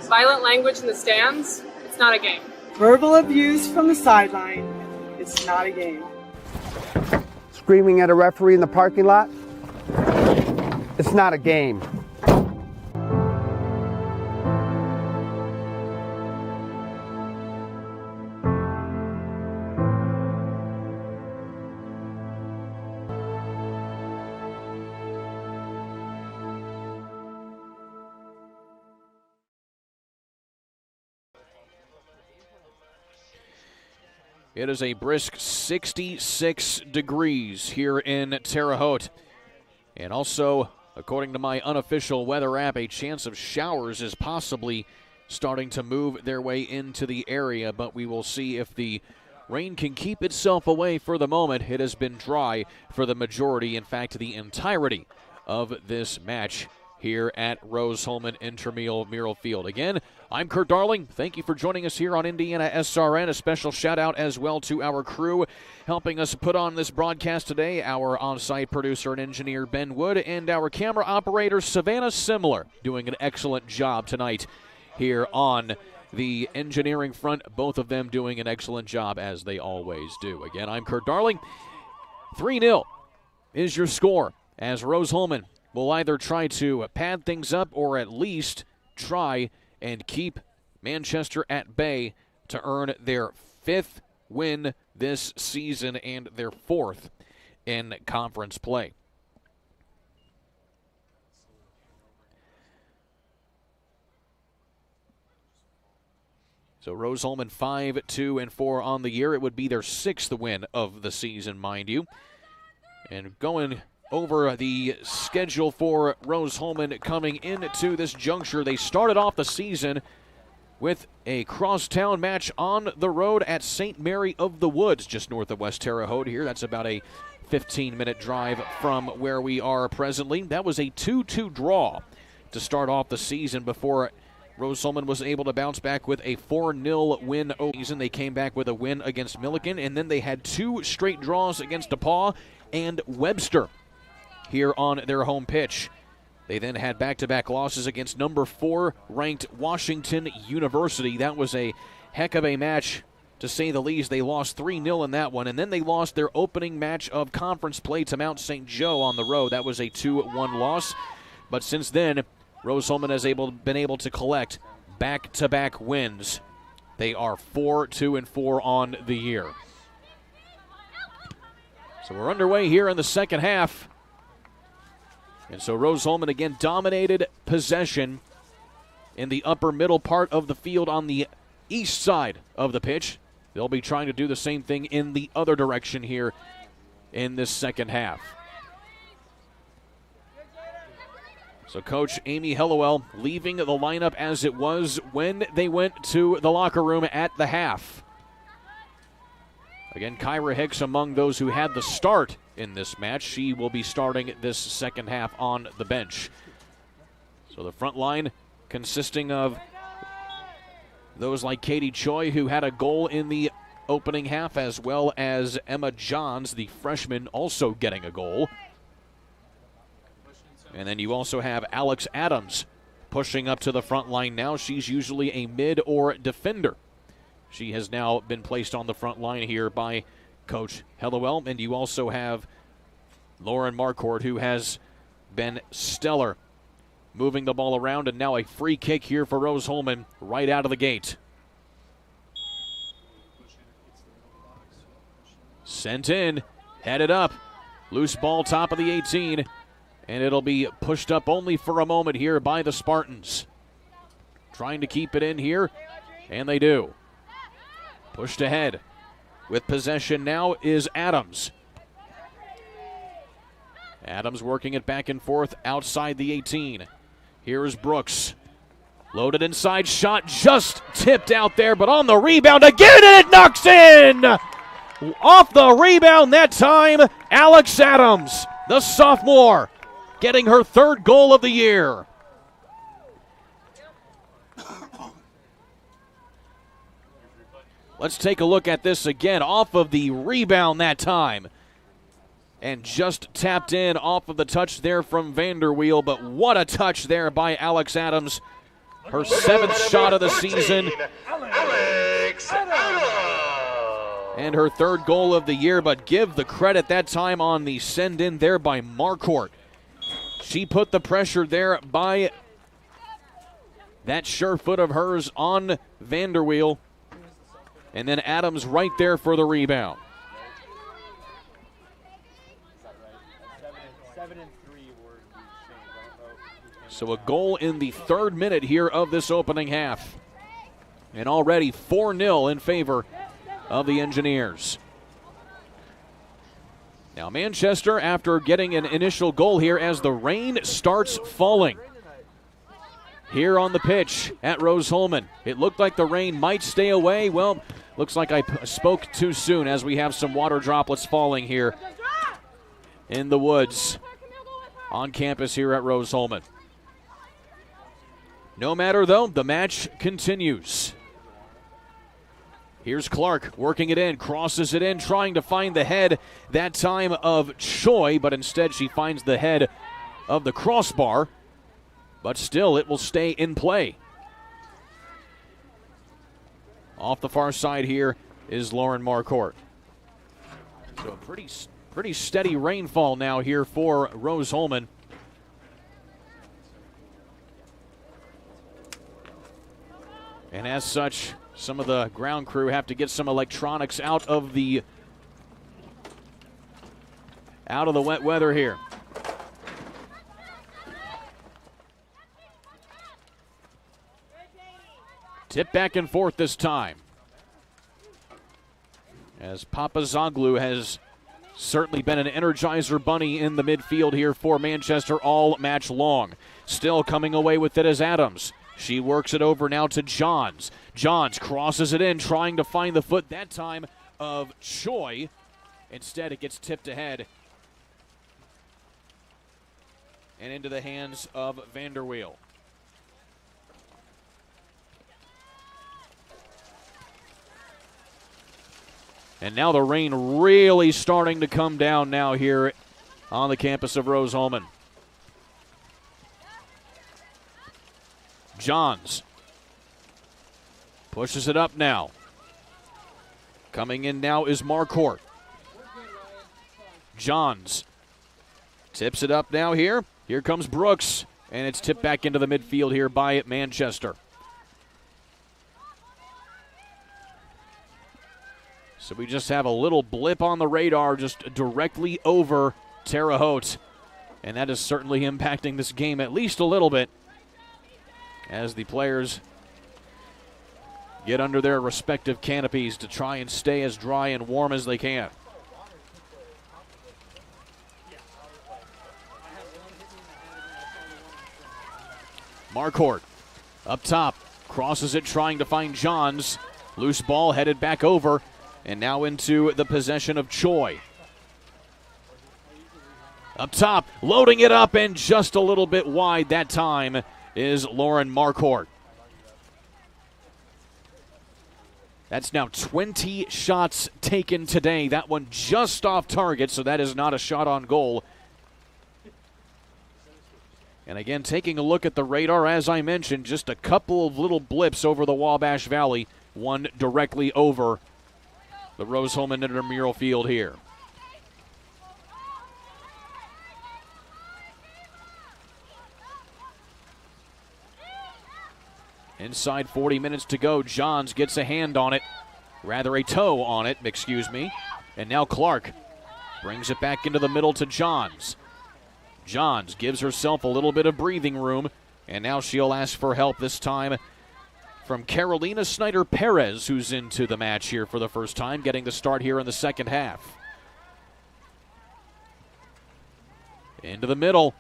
Violent language in the stands, it's not a game. Verbal abuse from the sideline, it's not a game. Screaming at a referee in the parking lot, it's not a game. It is a brisk 66 degrees here in Terre Haute. And also, according to my unofficial weather app, a chance of showers is possibly starting to move their way into the area, but we will see if the rain can keep itself away for the moment. It has been dry for the majority, in fact, the entirety of this match here at Rose-Hulman Intramural Field. Again, I'm Kurt Darling. Thank you for joining us here on IndianaSRN. A special shout-out as well to our crew helping us put on this broadcast today, our on-site producer and engineer, Ben Wood, and our camera operator, Savannah Simler, doing an excellent job tonight here on the engineering front. Both of them doing an excellent job, as they always do. Again, I'm Kurt Darling. 3-0 is your score, as Rose-Hulman will either try to pad things up or at least try and keep Manchester at bay to earn their 5th win this season and their 4th in conference play. So Rose-Hulman 5-2-4 on the year. It would be their 6th win of the season, mind you. And going over the schedule for Rose-Hulman coming into this juncture, they started off the season with a crosstown match on the road at St. Mary of the Woods, just north of West Terre Haute here. That's about a 15-minute drive from where we are presently. That was a 2-2 draw to start off the season before Rose-Hulman was able to bounce back with a 4-0 win over the season. They came back with a win against Milliken, and then they had 2 straight draws against DePaul and Webster here on their home pitch. They then had back-to-back losses against number 4 ranked Washington University. That was a heck of a match, to say the least. They lost 3-0 in that one, and then they lost their opening match of conference play to Mount St. Joe on the road. That was a 2-1 loss. But since then, Rose-Hulman has been able to collect back-to-back wins. They are 4-2-4 on the year. So we're underway here in the second half. And so Rose-Hulman again dominated possession in the upper middle part of the field on the east side of the pitch. They'll be trying to do the same thing in the other direction here in this second half. So Coach Amy Hellowell leaving the lineup as it was when they went to the locker room at the half. Again, Kyra Hicks among those who had the start in this match. She will be starting this second half on the bench. So the front line consisting of those like Katie Choi, who had a goal in the opening half, as well as Emma Johns, the freshman, also getting a goal. And then you also have Alex Adams pushing up to the front line now. She's usually a mid or defender. She has now been placed on the front line here by Coach Hellowell. And you also have Lauren Marcourt, who has been stellar moving the ball around. And now a free kick here for Rose-Hulman right out of the gate. Sent in, headed up. Loose ball top of the 18. And it'll be pushed up only for a moment here by the Spartans. Trying to keep it in here, and they do. Pushed ahead. With possession now is Adams. Adams working it back and forth outside the 18. Here is Brooks. Loaded inside, shot just tipped out there, but on the rebound again, and it knocks in! Off the rebound that time, Alex Adams, the sophomore, getting her third goal of the year. Let's take a look at this again. Off of the rebound that time. And just tapped in off of the touch there from Vanderweel. But what a touch there by Alex Adams. Her seventh shot of the season. Alex Adams. And her third goal of the year. But give the credit that time on the send in there by Marcourt. She put the pressure there by that sure foot of hers on Vanderweel. And then Adams right there for the rebound. So a goal in the third minute here of this opening half. And already 4-0 in favor of the Engineers. Now Manchester, after getting an initial goal here as the rain starts falling here on the pitch at Rose-Hulman. It looked like the rain might stay away. Well, looks like I spoke too soon as we have some water droplets falling here in the woods on campus here at Rose-Hulman. No matter though, the match continues. Here's Clark working it in, crosses it in, trying to find the head that time of Choi, but instead she finds the head of the crossbar. But still, it will stay in play. Off the far side here is Lauren Marcourt. So a pretty steady rainfall now here for Rose-Hulman. And as such, some of the ground crew have to get some electronics out of the wet weather here. Tip back and forth this time. As Papazoglu has certainly been an Energizer bunny in the midfield here for Manchester all match long. Still coming away with it is Adams. She works it over now to Johns. Johns crosses it in, trying to find the foot that time of Choi. Instead, it gets tipped ahead and into the hands of Vanderweel. And now the rain really starting to come down now here on the campus of Rose-Hulman. Johns pushes it up now. Coming in now is Marcourt. Johns tips it up now here. Here comes Brooks, and it's tipped back into the midfield here by Manchester. So we just have a little blip on the radar just directly over Terre Haute. And that is certainly impacting this game at least a little bit as the players get under their respective canopies to try and stay as dry and warm as they can. Marquardt up top, crosses it trying to find Johns. Loose ball headed back over, and now into the possession of Choi. Up top, loading it up, and just a little bit wide that time is Lauren Marquardt. That's now 20 shots taken today. That one just off target, so that is not a shot on goal. And again, taking a look at the radar, as I mentioned, just a couple of little blips over the Wabash Valley, one directly over the Rose-Hulman intramural field here. Inside 40 minutes to go. Johns gets a hand on it, rather a toe on it, excuse me. And now Clark brings it back into the middle to Johns. Johns gives herself a little bit of breathing room, and now she'll ask for help this time from Carolina Snyder-Perez, who's into the match here for the first time, getting the start here in the second half. Into the middle.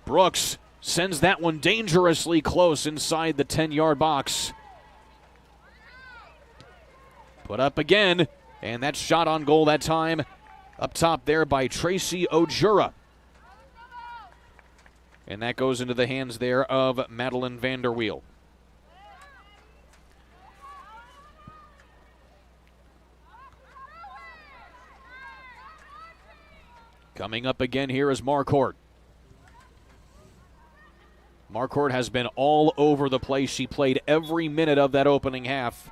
Brooks sends that one dangerously close inside the 10-yard box. Put up again, and that shot on goal that time up top there by Tracy Ojura. And that goes into the hands there of Madeline Vanderweel. Coming up again here is Marquardt. Marquardt has been all over the place. She played every minute of that opening half,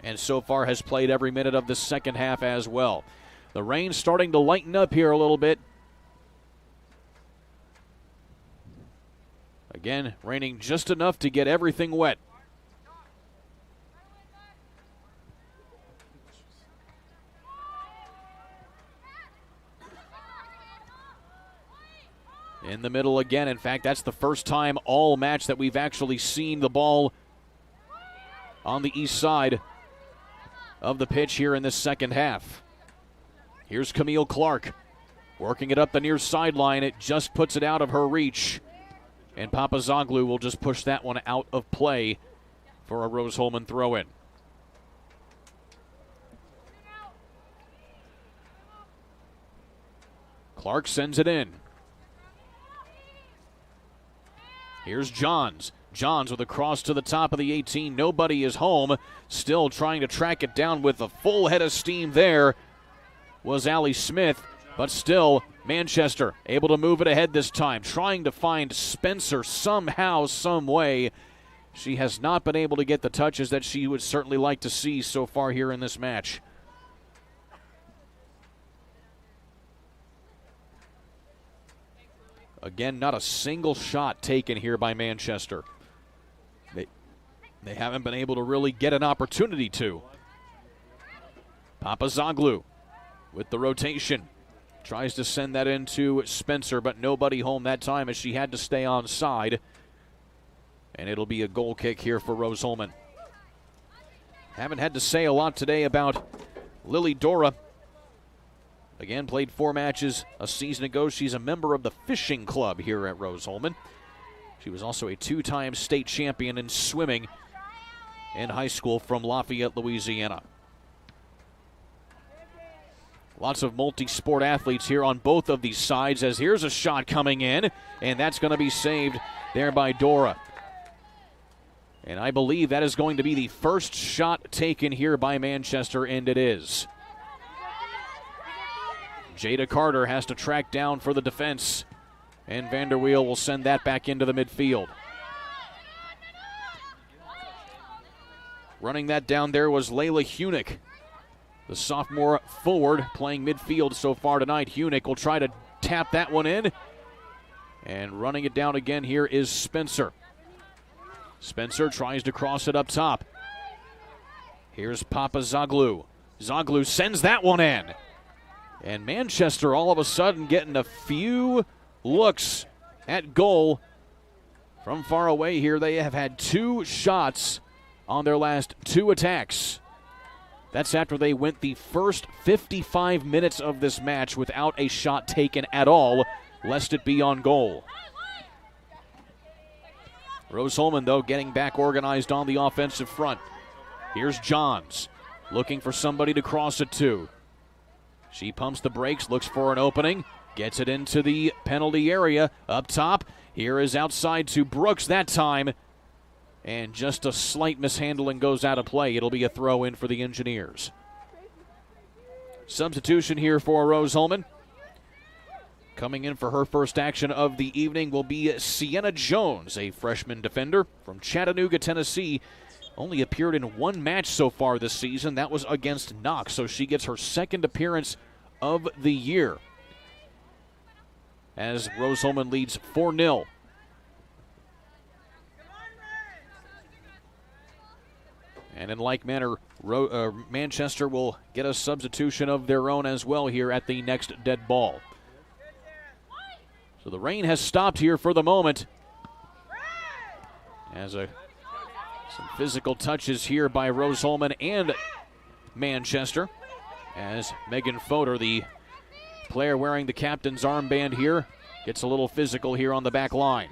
and so far has played every minute of the second half as well. The rain's starting to lighten up here a little bit. Again, raining just enough to get everything wet. In the middle again. In fact, that's the first time all match that we've actually seen the ball on the east side of the pitch here in this second half. Here's Camille Clark working it up the near sideline. It just puts it out of her reach. And Papazoglu will just push that one out of play for a Rose-Hulman throw-in. Clark sends it in. Here's Johns. Johns with a cross to the top of the 18. Nobody is home. Still trying to track it down with a full head of steam there was Allie Smith. But still, Manchester able to move it ahead this time. Trying to find Spencer somehow, some way. She has not been able to get the touches that she would certainly like to see so far here in this match. Again, not a single shot taken here by Manchester. They haven't been able to really get an opportunity to. Papazoglu with the rotation. Tries to send that into Spencer, but nobody home that time as she had to stay on side. And it'll be a goal kick here for Rose-Hulman. Haven't had to say a lot today about Lily Dora. Again, played 4 matches a season ago. She's a member of the fishing club here at Rose-Hulman. She was also a 2-time state champion in swimming in high school from Lafayette, Louisiana. Lots of multi-sport athletes here on both of these sides as here's a shot coming in, and that's going to be saved there by Dora. And I believe that is going to be the first shot taken here by Manchester, and it is. Jada Carter has to track down for the defense, and Vanderweel will send that back into the midfield. Running that down there was Layla Hunick, the sophomore forward playing midfield so far tonight. Hunick will try to tap that one in. And running it down again here is Spencer. Spencer tries to cross it up top. Here's Papazoglu. Zoglu sends that one in. And Manchester all of a sudden getting a few looks at goal from far away here. They have had 2 shots on their last 2 attacks. That's after they went the first 55 minutes of this match without a shot taken at all, lest it be on goal. Rose-Hulman, though, getting back organized on the offensive front. Here's Johns, looking for somebody to cross it to. She pumps the brakes, looks for an opening, gets it into the penalty area. Up top, here is outside to Brooks that time. And just a slight mishandling goes out of play. It'll be a throw in for the Engineers. Substitution here for Rose-Hulman. Coming in for her first action of the evening will be Sienna Jones, a freshman defender from Chattanooga, Tennessee. Only appeared in 1 match so far this season. That was against Knox, so she gets her 2nd appearance of the year. As Rose-Hulman leads 4-0. And in like manner, Manchester will get a substitution of their own as well here at the next dead ball. So the rain has stopped here for the moment. As some physical touches here by Rose-Hulman and Manchester. As Megan Fodor, the player wearing the captain's armband here, gets a little physical here on the back line.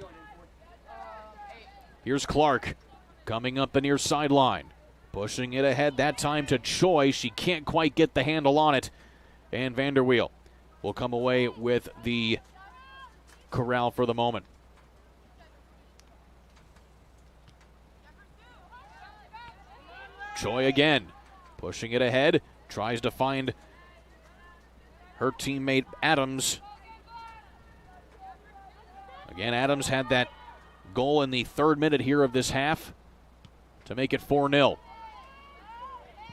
Here's Clark coming up the near sideline. Pushing it ahead that time to Choi. She can't quite get the handle on it. And Vanderweel will come away with the corral for the moment. Choi again, pushing it ahead, tries to find her teammate Adams. Again, Adams had that goal in the 3rd minute here of this half to make it 4-0.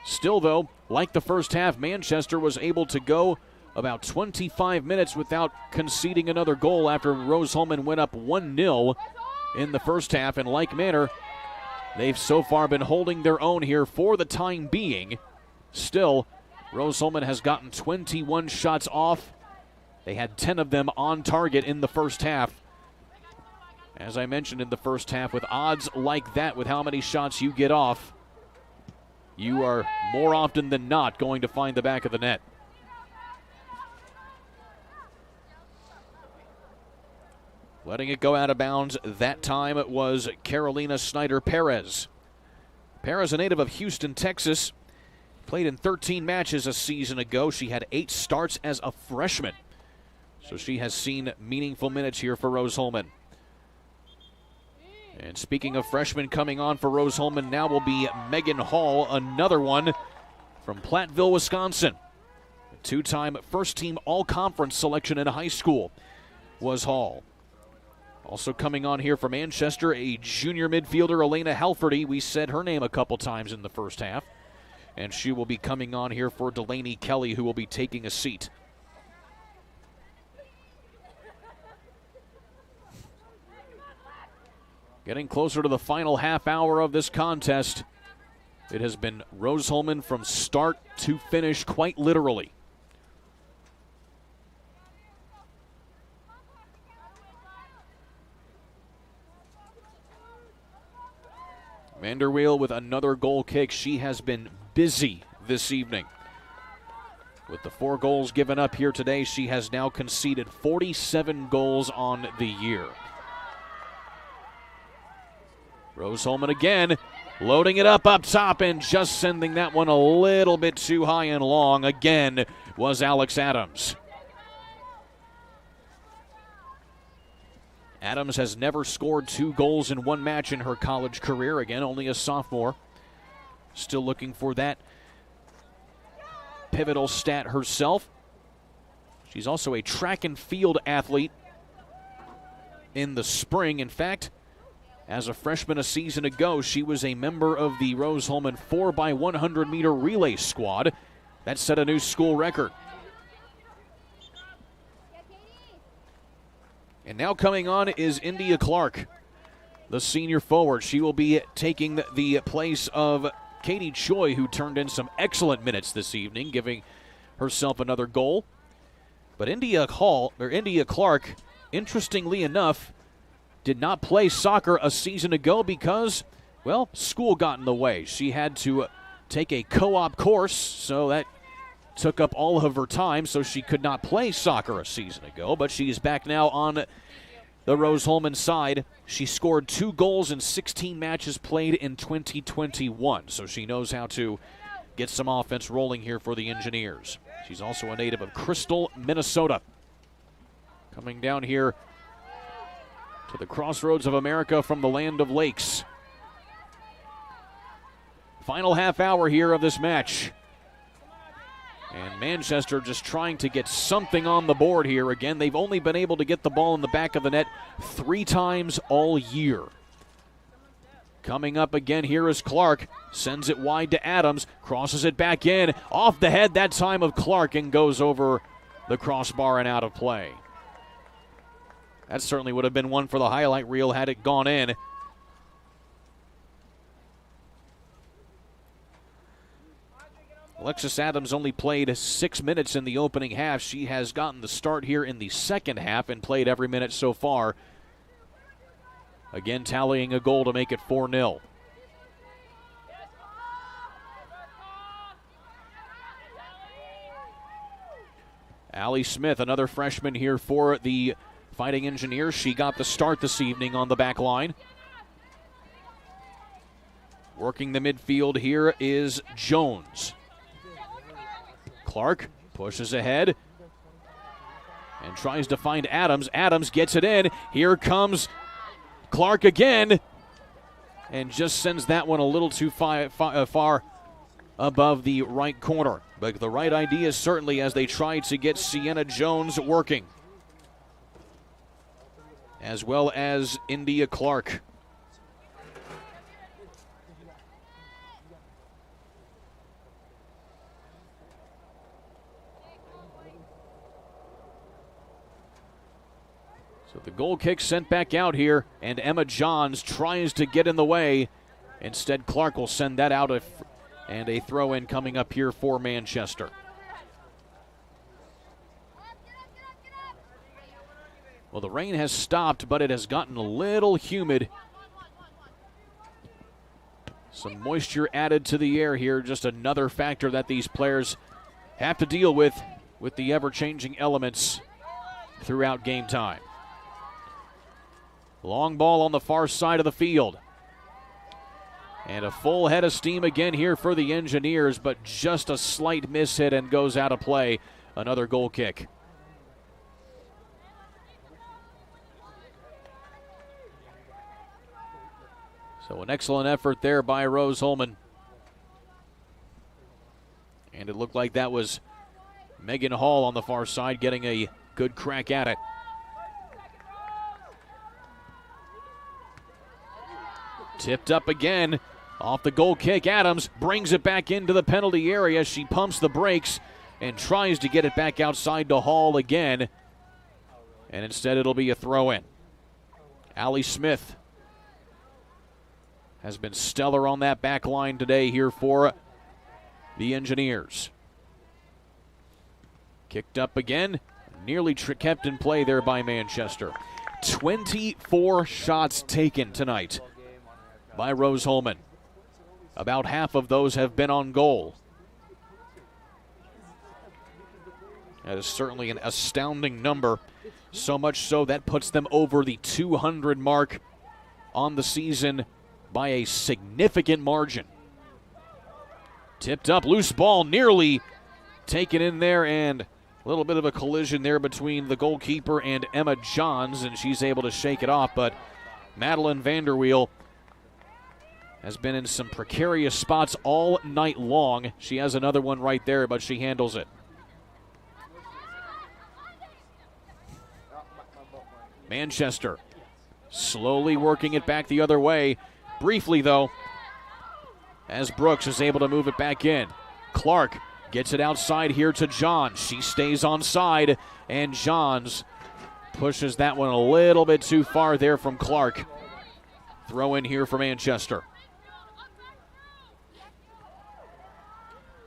Still, though, like the first half, Manchester was able to go about 25 minutes without conceding another goal after Rose-Hulman went up 1-0 in the first half. In like manner, they've so far been holding their own here for the time being. Still, Rose-Hulman has gotten 21 shots off. They had 10 of them on target in the first half. As I mentioned in the first half, with odds like that, with how many shots you get off, you are more often than not going to find the back of the net. Letting it go out of bounds that time was Carolina Snyder-Perez. Perez, a native of Houston, Texas, played in 13 matches a season ago. She had 8 starts as a freshman. So she has seen meaningful minutes here for Rose-Hulman. And speaking of freshmen coming on for Rose-Hulman, now will be Megan Hall, another one from Platteville, Wisconsin. A 2-time first-team all-conference selection in high school was Hall. Also coming on here for Manchester, a junior midfielder, Elena Halferty. We said her name a couple times in the first half. And she will be coming on here for Delaney Kelly, who will be taking a seat. Getting closer to the final half hour of this contest. It has been Rose-Hulman from start to finish, quite literally. Vanderweel with another goal kick. She has been busy this evening. With the 4 goals given up here today, she has now conceded 47 goals on the year. Rose-Hulman again, loading it up top and just sending that one a little bit too high and long. Again was Alex Adams. Adams has never scored 2 goals in 1 match in her college career. Again, only a sophomore. Still looking for that pivotal stat herself. She's also a track and field athlete in the spring. In fact, as a freshman a season ago, she was a member of the Rose-Hulman 4x100 meter relay squad. That set a new school record. And now coming on is India Clark, the senior forward. She will be taking the place of Katie Choi, who turned in some excellent minutes this evening, giving herself another goal. But India Clark, interestingly enough, did not play soccer a season ago because, well, school got in the way. She had to take a co-op course, so that took up all of her time, so she could not play soccer a season ago. But she's back now on the Rose-Hulman side. She scored 2 goals in 16 matches played in 2021, so she knows how to get some offense rolling here for the Engineers. She's also a native of Crystal, Minnesota. Coming down here to the crossroads of America from the land of lakes. Final half hour here of this match. And Manchester just trying to get something on the board here. Again, they've only been able to get the ball in the back of the net 3 times all year. Coming up again here is Clark. Sends it wide to Adams. Crosses it back in. Off the head that time of Clark and goes over the crossbar and out of play. That certainly would have been one for the highlight reel had it gone in. Alexis Adams only played 6 minutes in the opening half. She has gotten the start here in the second half and played every minute so far. Again, tallying a goal to make it 4-0. Allie Smith, another freshman here for the Fighting Engineers. She got the start this evening on the back line. Working the midfield here is Jones. Clark pushes ahead and tries to find Adams. Adams gets it in. Here comes Clark again and just sends that one a little too far above the right corner. But the right idea certainly as they try to get Sienna Jones working, as well as India Clark. So the goal kick sent back out here, and Emma Johns tries to get in the way. Instead, Clark will send that out, and a throw-in coming up here for Manchester. Well, the rain has stopped, but it has gotten a little humid. Some moisture added to the air here, just another factor that these players have to deal with the ever-changing elements throughout game time. Long ball on the far side of the field. And a full head of steam again here for the Engineers, but just a slight mishit and goes out of play. Another goal kick. So an excellent effort there by Rose-Hulman. And it looked like that was Megan Hall on the far side getting a good crack at it. Tipped up again. Off the goal kick, Adams brings it back into the penalty area. She pumps the brakes and tries to get it back outside to Hall again. And instead it'll be a throw-in. Allie Smith has been stellar on that back line today here for the Engineers. Kicked up again. Nearly kept in play there by Manchester. 24 shots taken tonight by Rose-Hulman. About half of those have been on goal. That is certainly an astounding number. So much so that puts them over the 200 mark on the season by a significant margin. Tipped up, loose ball, nearly taken in there, and a little bit of a collision there between the goalkeeper and Emma Johns, and she's able to shake it off, but Madeline Vanderweel has been in some precarious spots all night long. She has another one right there, but she handles it. Manchester slowly working it back the other way. Briefly, though, as Brooks is able to move it back in. Clark gets it outside here to Johns. She stays onside, and Johns pushes that one a little bit too far there from Clark. Throw in here for Manchester.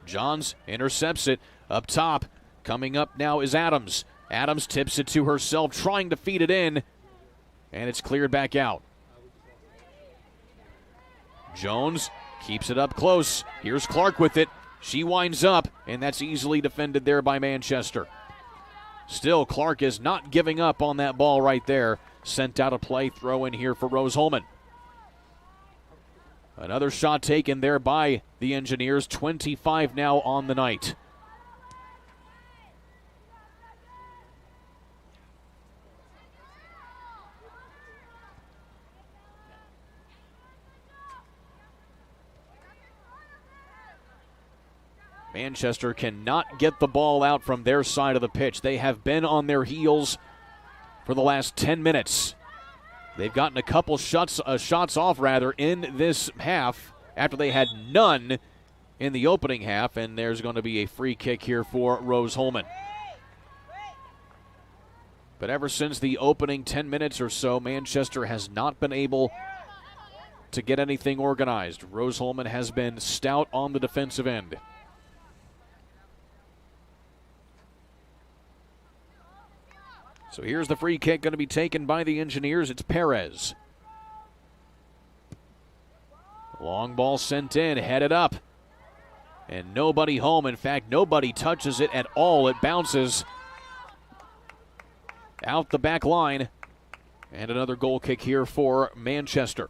Johns intercepts it up top. Coming up now is Adams. Adams tips it to herself, trying to feed it in, and it's cleared back out. Jones keeps it up close. Here's Clark with it. She winds up, and that's easily defended there by Manchester. Still, Clark is not giving up on that ball right there. Sent out a play, throw in here for Rose-Hulman. Another shot taken there by the Engineers. 25 now on the night. Manchester cannot get the ball out from their side of the pitch. They have been on their heels for the last 10 minutes. They've gotten a couple shots off in this half after they had none in the opening half, and there's going to be a free kick here for Rose-Hulman. But ever since the opening 10 minutes or so, Manchester has not been able to get anything organized. Rose-Hulman has been stout on the defensive end. So here's the free kick going to be taken by the Engineers. It's Perez. Long ball sent in, headed up. And nobody home. In fact, nobody touches it at all. It bounces out the back line. And another goal kick here for Manchester.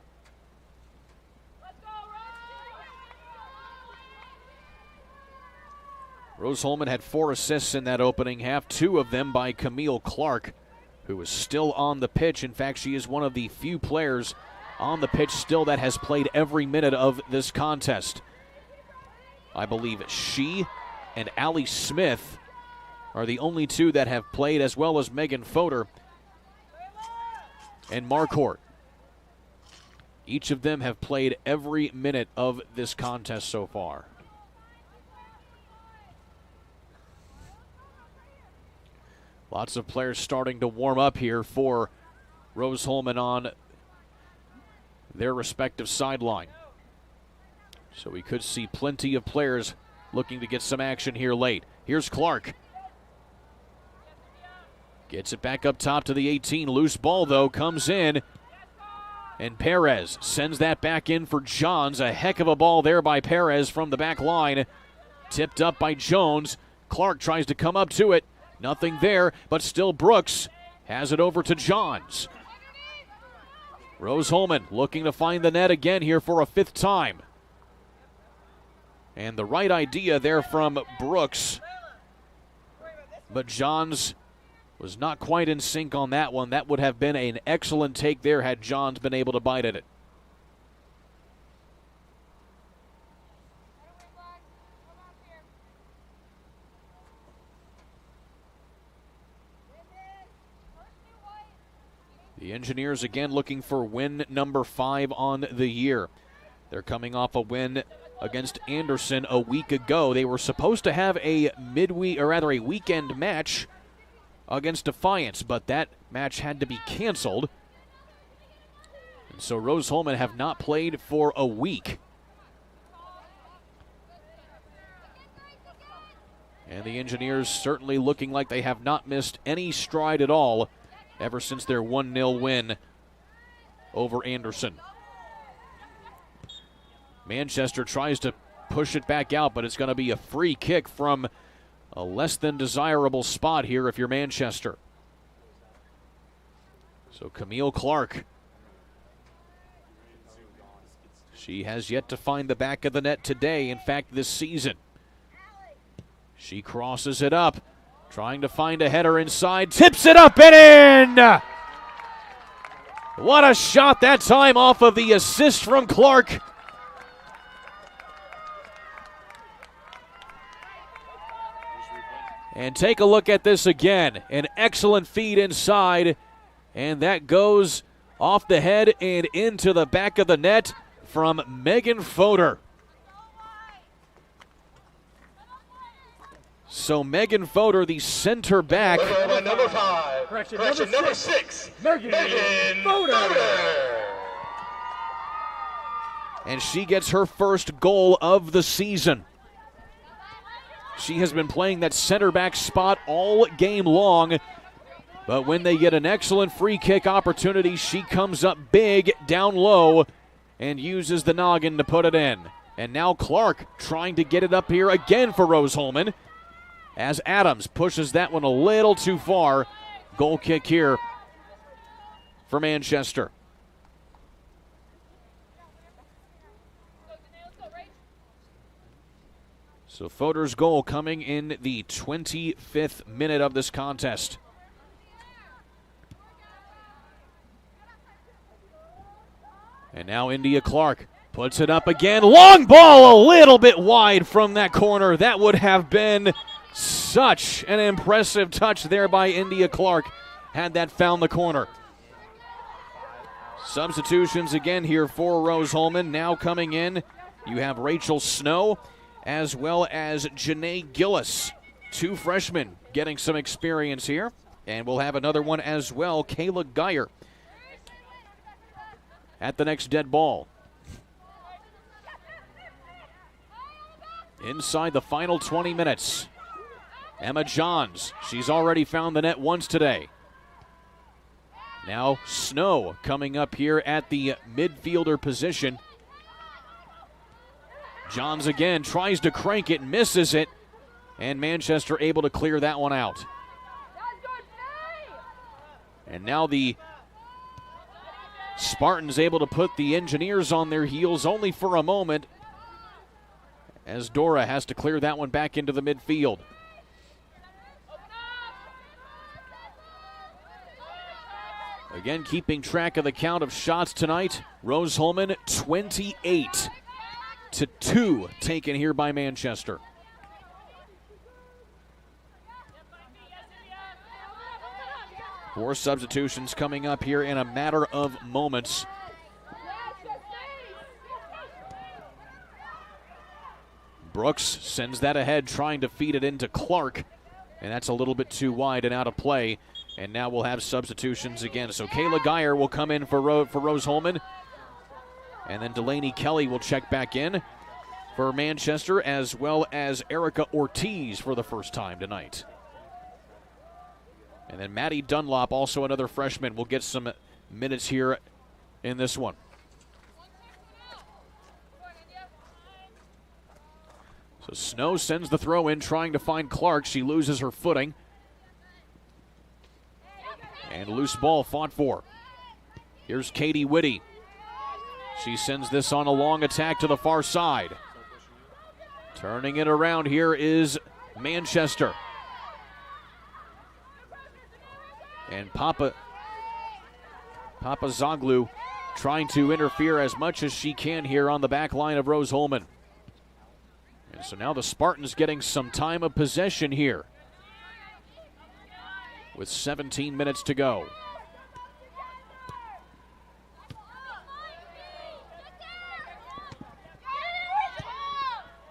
Rose-Hulman had 4 assists in that opening half, 2 of them by Camille Clark, who is still on the pitch. In fact, she is one of the few players on the pitch still that has played every minute of this contest. I believe she and Allie Smith are the only 2 that have played, as well as Megan Fodor and Marcourt. Each of them have played every minute of this contest so far. Lots of players starting to warm up here for Rose-Hulman on their respective sideline. So we could see plenty of players looking to get some action here late. Here's Clark. Gets it back up top to the 18. Loose ball, though, comes in. And Perez sends that back in for Johns. A heck of a ball there by Perez from the back line. Tipped up by Jones. Clark tries to come up to it. Nothing there, but still Brooks has it over to Johns. Rose-Hulman looking to find the net again here for a 5th time. And the right idea there from Brooks. But Johns was not quite in sync on that one. That would have been an excellent take there had Johns been able to bite at it. The Engineers again looking for win number 5 on the year. They're coming off a win against Anderson a week ago. They were supposed to have a weekend match against Defiance, but that match had to be canceled. And so Rose-Hulman have not played for a week. And the Engineers certainly looking like they have not missed any stride at all ever since their 1-0 win over Anderson. Manchester tries to push it back out, but it's going to be a free kick from a less than desirable spot here if you're Manchester. So Camille Clark. She has yet to find the back of the net today, in fact, this season. She crosses it up. Trying to find a header inside, tips it up and in! What a shot that time off of the assist from Clark. And take a look at this again. An excellent feed inside, and that goes off the head and into the back of the net from Megan Fodor. So Megan Fodor, the center back. Number 5. Correction, number 6. Megan Fodor. And she gets her first goal of the season. She has been playing that center back spot all game long. But when they get an excellent free kick opportunity, she comes up big down low and uses the noggin to put it in. And now Clark trying to get it up here again for Rose-Hulman as Adams pushes that one a little too far. Goal kick here for Manchester. So Fodor's goal coming in the 25th minute of this contest. And now India Clark puts it up again. Long ball a little bit wide from that corner. That would have been such an impressive touch there by India Clark had that found the corner. Substitutions again here for Rose-Hulman. Now coming in, you have Rachel Snow as well as Janae Gillis. Two freshmen getting some experience here. And we'll have another one as well, Kayla Geyer, at the next dead ball. Inside the final 20 minutes, Emma Johns. She's already found the net once today. Now Snow coming up here at the midfielder position. Johns again tries to crank it, misses it, and Manchester able to clear that one out. And now the Spartans able to put the Engineers on their heels only for a moment, as Dora has to clear that one back into the midfield. Again, keeping track of the count of shots tonight. Rose-Hulman 28-2 taken here by Manchester. Four substitutions coming up here in a matter of moments. Brooks sends that ahead, trying to feed it into Clark, and that's a little bit too wide and out of play. And now we'll have substitutions again. So Kayla Geyer will come in for Rose-Hulman, and then Delaney Kelly will check back in for Manchester, as well as Erica Ortiz for the first time tonight. And then Maddie Dunlop, also another freshman, will get some minutes here in this one. So Snow sends the throw in, trying to find Clark. She loses her footing. And loose ball fought for. Here's Katie Whitty. She sends this on a long attack to the far side. Turning it around here is Manchester. And Papa Zoglu trying to interfere as much as she can here on the back line of Rose-Hulman. And so now the Spartans getting some time of possession here, with 17 minutes to go.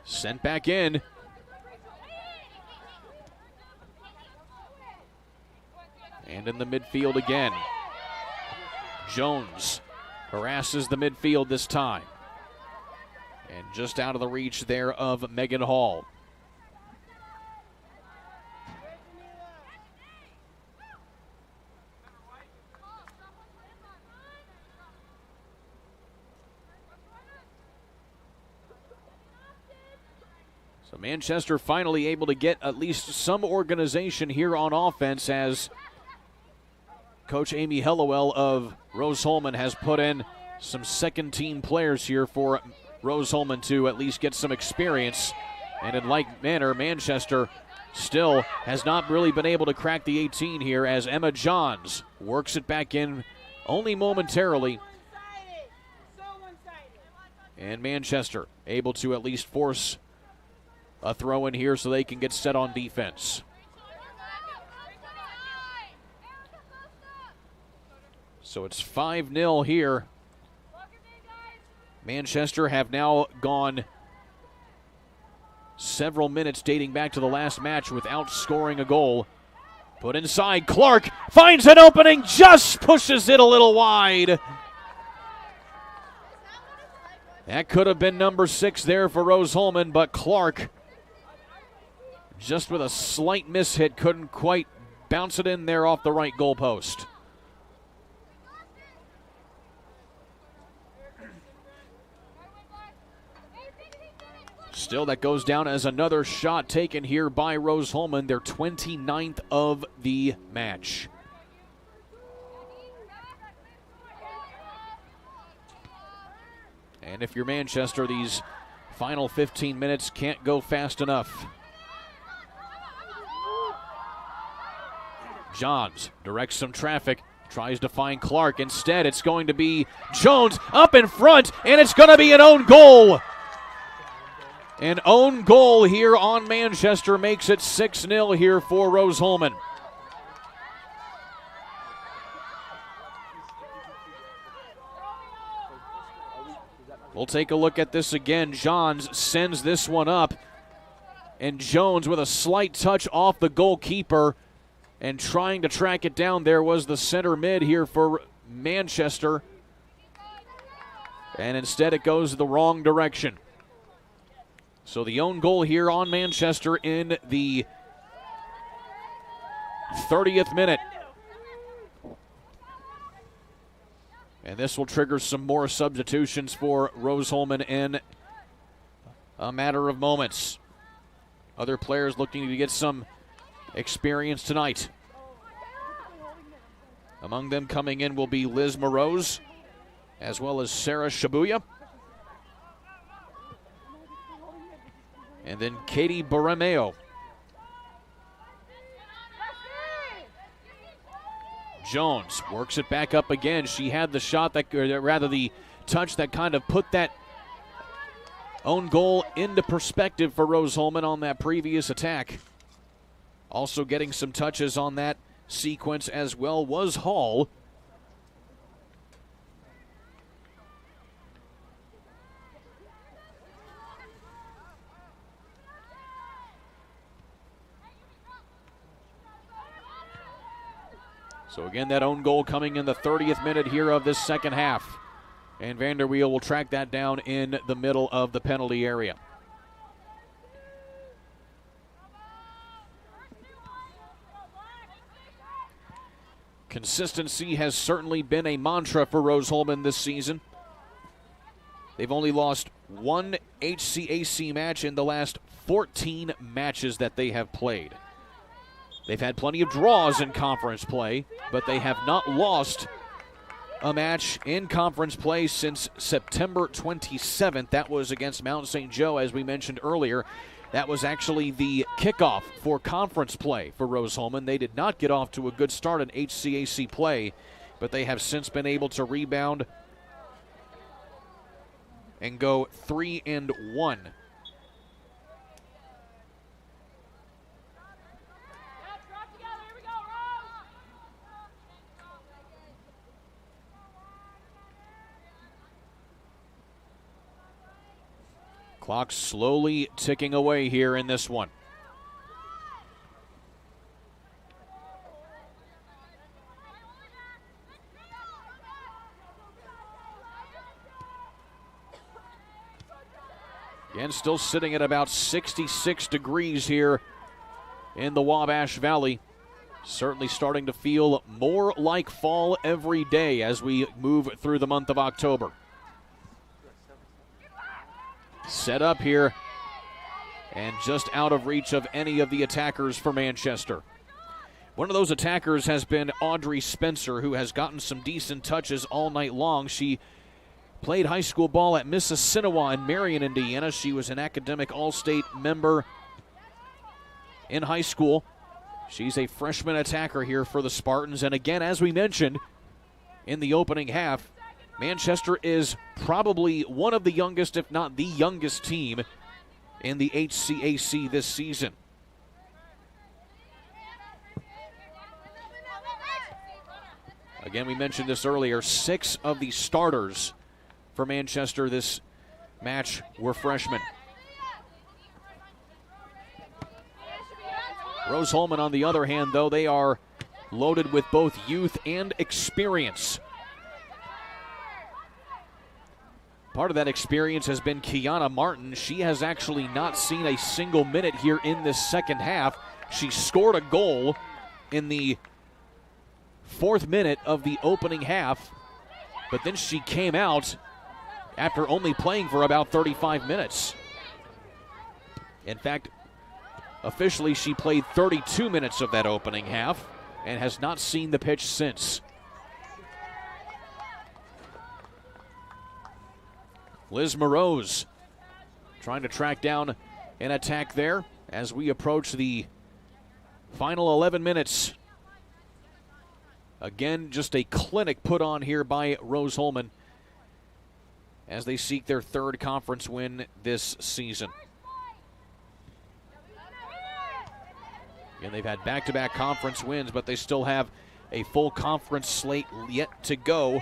Sent back in. And in the midfield again. Jones harasses the midfield this time. And just out of the reach there of Megan Hall. So Manchester finally able to get at least some organization here on offense, as Coach Amy Hellowell of Rose-Hulman has put in some second-team players here for Rose-Hulman to at least get some experience. And in like manner, Manchester still has not really been able to crack the 18 here, as Emma Johns works it back in only momentarily. And Manchester able to at least force a throw in here so they can get set on defense. So it's 5-0 here. Manchester have now gone several minutes dating back to the last match without scoring a goal. Put inside, Clark finds an opening, just pushes it a little wide. That could have been number 6 there for Rose-Hulman, but Clark just with a slight mishit, couldn't quite bounce it in there off the right goalpost. Still, that goes down as another shot taken here by Rose-Hulman, their 29th of the match. And if you're Manchester, these final 15 minutes can't go fast enough. Johns directs some traffic, tries to find Clark. Instead, it's going to be Jones up in front, and it's going to be an own goal. An own goal here on Manchester makes it 6-0 here for Rose-Hulman. We'll take a look at this again. Johns sends this one up, and Jones with a slight touch off the goalkeeper, and trying to track it down there was the center mid here for Manchester, and instead it goes the wrong direction. So the own goal here on Manchester in the 30th minute. And this will trigger some more substitutions for Rose-Hulman in a matter of moments. Other players looking to get some experience tonight. Among them coming in will be Liz Moroz, as well as Sarah Shibuya. And then Katie Borromeo. Jones works it back up again. She had the shot that, or rather the touch that kind of put that own goal into perspective for Rose-Hulman on that previous attack. Also getting some touches on that sequence as well was Hall. So again, that own goal coming in the 30th minute here of this second half. And Vanderweel will track that down in the middle of the penalty area. Consistency has certainly been a mantra for Rose-Hulman this season. They've only lost one HCAC match in the last 14 matches that they have played. They've had plenty of draws in conference play, but they have not lost a match in conference play since September 27th. That was against Mount St. Joe, as we mentioned earlier. That was actually the kickoff for conference play for Rose-Hulman. They did not get off to a good start in HCAC play, but they have since been able to rebound and go 3-1. Clock slowly ticking away here in this one. Again, still sitting at about 66 degrees here in the Wabash Valley. Certainly starting to feel more like fall every day as we move through the month of October. Set up here and just out of reach of any of the attackers for Manchester. One of those attackers has been Audrey Spencer, who has gotten some decent touches all night long. She played high school ball at Mississinawa in Marion, Indiana. She was an academic all-state member in high school. She's a freshman attacker here for the Spartans. And again, as we mentioned in the opening half, Manchester is probably one of the youngest, if not the youngest team in the HCAC this season. Again, we mentioned this earlier, 6 of the starters for Manchester this match were freshmen. Rose-Hulman, on the other hand, though, they are loaded with both youth and experience. Part of that experience has been Kiana Martin. She has actually not seen a single minute here in this second half. She scored a goal in the 4th minute of the opening half, but then she came out after only playing for about 35 minutes. In fact, officially she played 32 minutes of that opening half and has not seen the pitch since. Liz Morose trying to track down an attack there as we approach the final 11 minutes. Again, just a clinic put on here by Rose-Hulman as they seek their 3rd conference win this season. And they've had back-to-back conference wins, but they still have a full conference slate yet to go.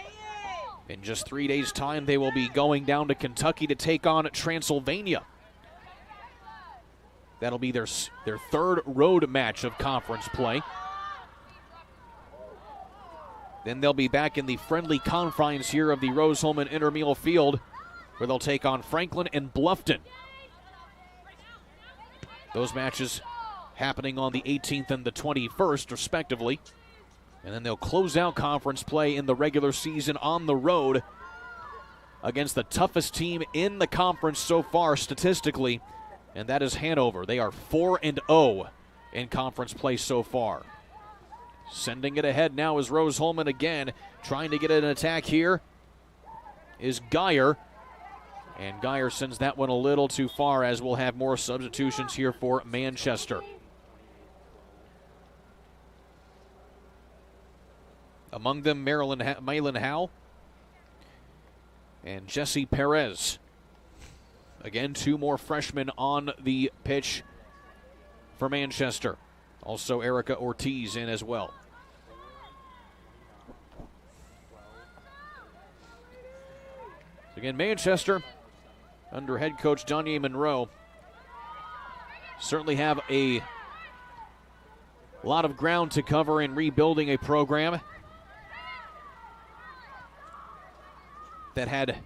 In just 3 days' time, they will be going down to Kentucky to take on Transylvania. That'll be their 3rd road match of conference play. Then they'll be back in the friendly confines here of the Rose-Hulman Intramural Field, where they'll take on Franklin and Bluffton. Those matches happening on the 18th and the 21st, respectively. And then they'll close out conference play in the regular season on the road against the toughest team in the conference so far statistically, and that is Hanover. They are 4-0 in conference play so far. Sending it ahead now is Rose-Hulman again, trying to get an attack here is Geyer. And Geyer sends that one a little too far, as we'll have more substitutions here for Manchester. Among them, Maylin Howe and Jesse Perez. Again, 2 more freshmen on the pitch for Manchester. Also, Erica Ortiz in as well. Again, Manchester, under head coach Danye Monroe, certainly have a lot of ground to cover in rebuilding a program that had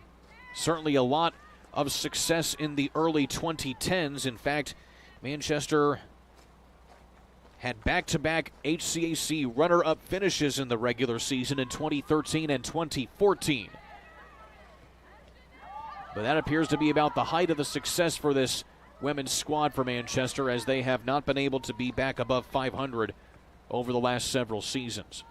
certainly a lot of success in the early 2010s. In fact, Manchester had back-to-back HCAC runner-up finishes in the regular season in 2013 and 2014. But that appears to be about the height of the success for this women's squad for Manchester, as they have not been able to be back above 500 over the last several seasons.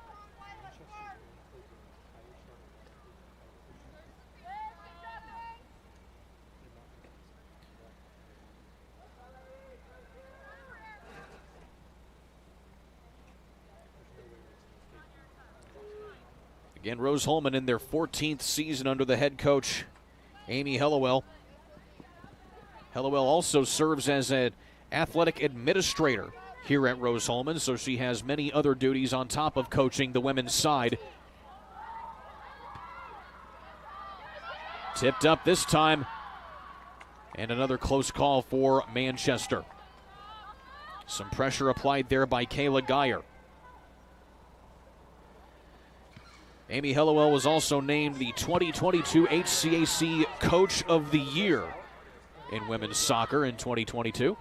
Again, Rose-Hulman in their 14th season under the head coach, Amy Hellewell. Hellewell also serves as an athletic administrator here at Rose-Hulman, so she has many other duties on top of coaching the women's side. Tipped up this time, and another close call for Manchester. Some pressure applied there by Kayla Geyer. Amy Hellewell was also named the 2022 HCAC Coach of the Year in women's soccer in 2022.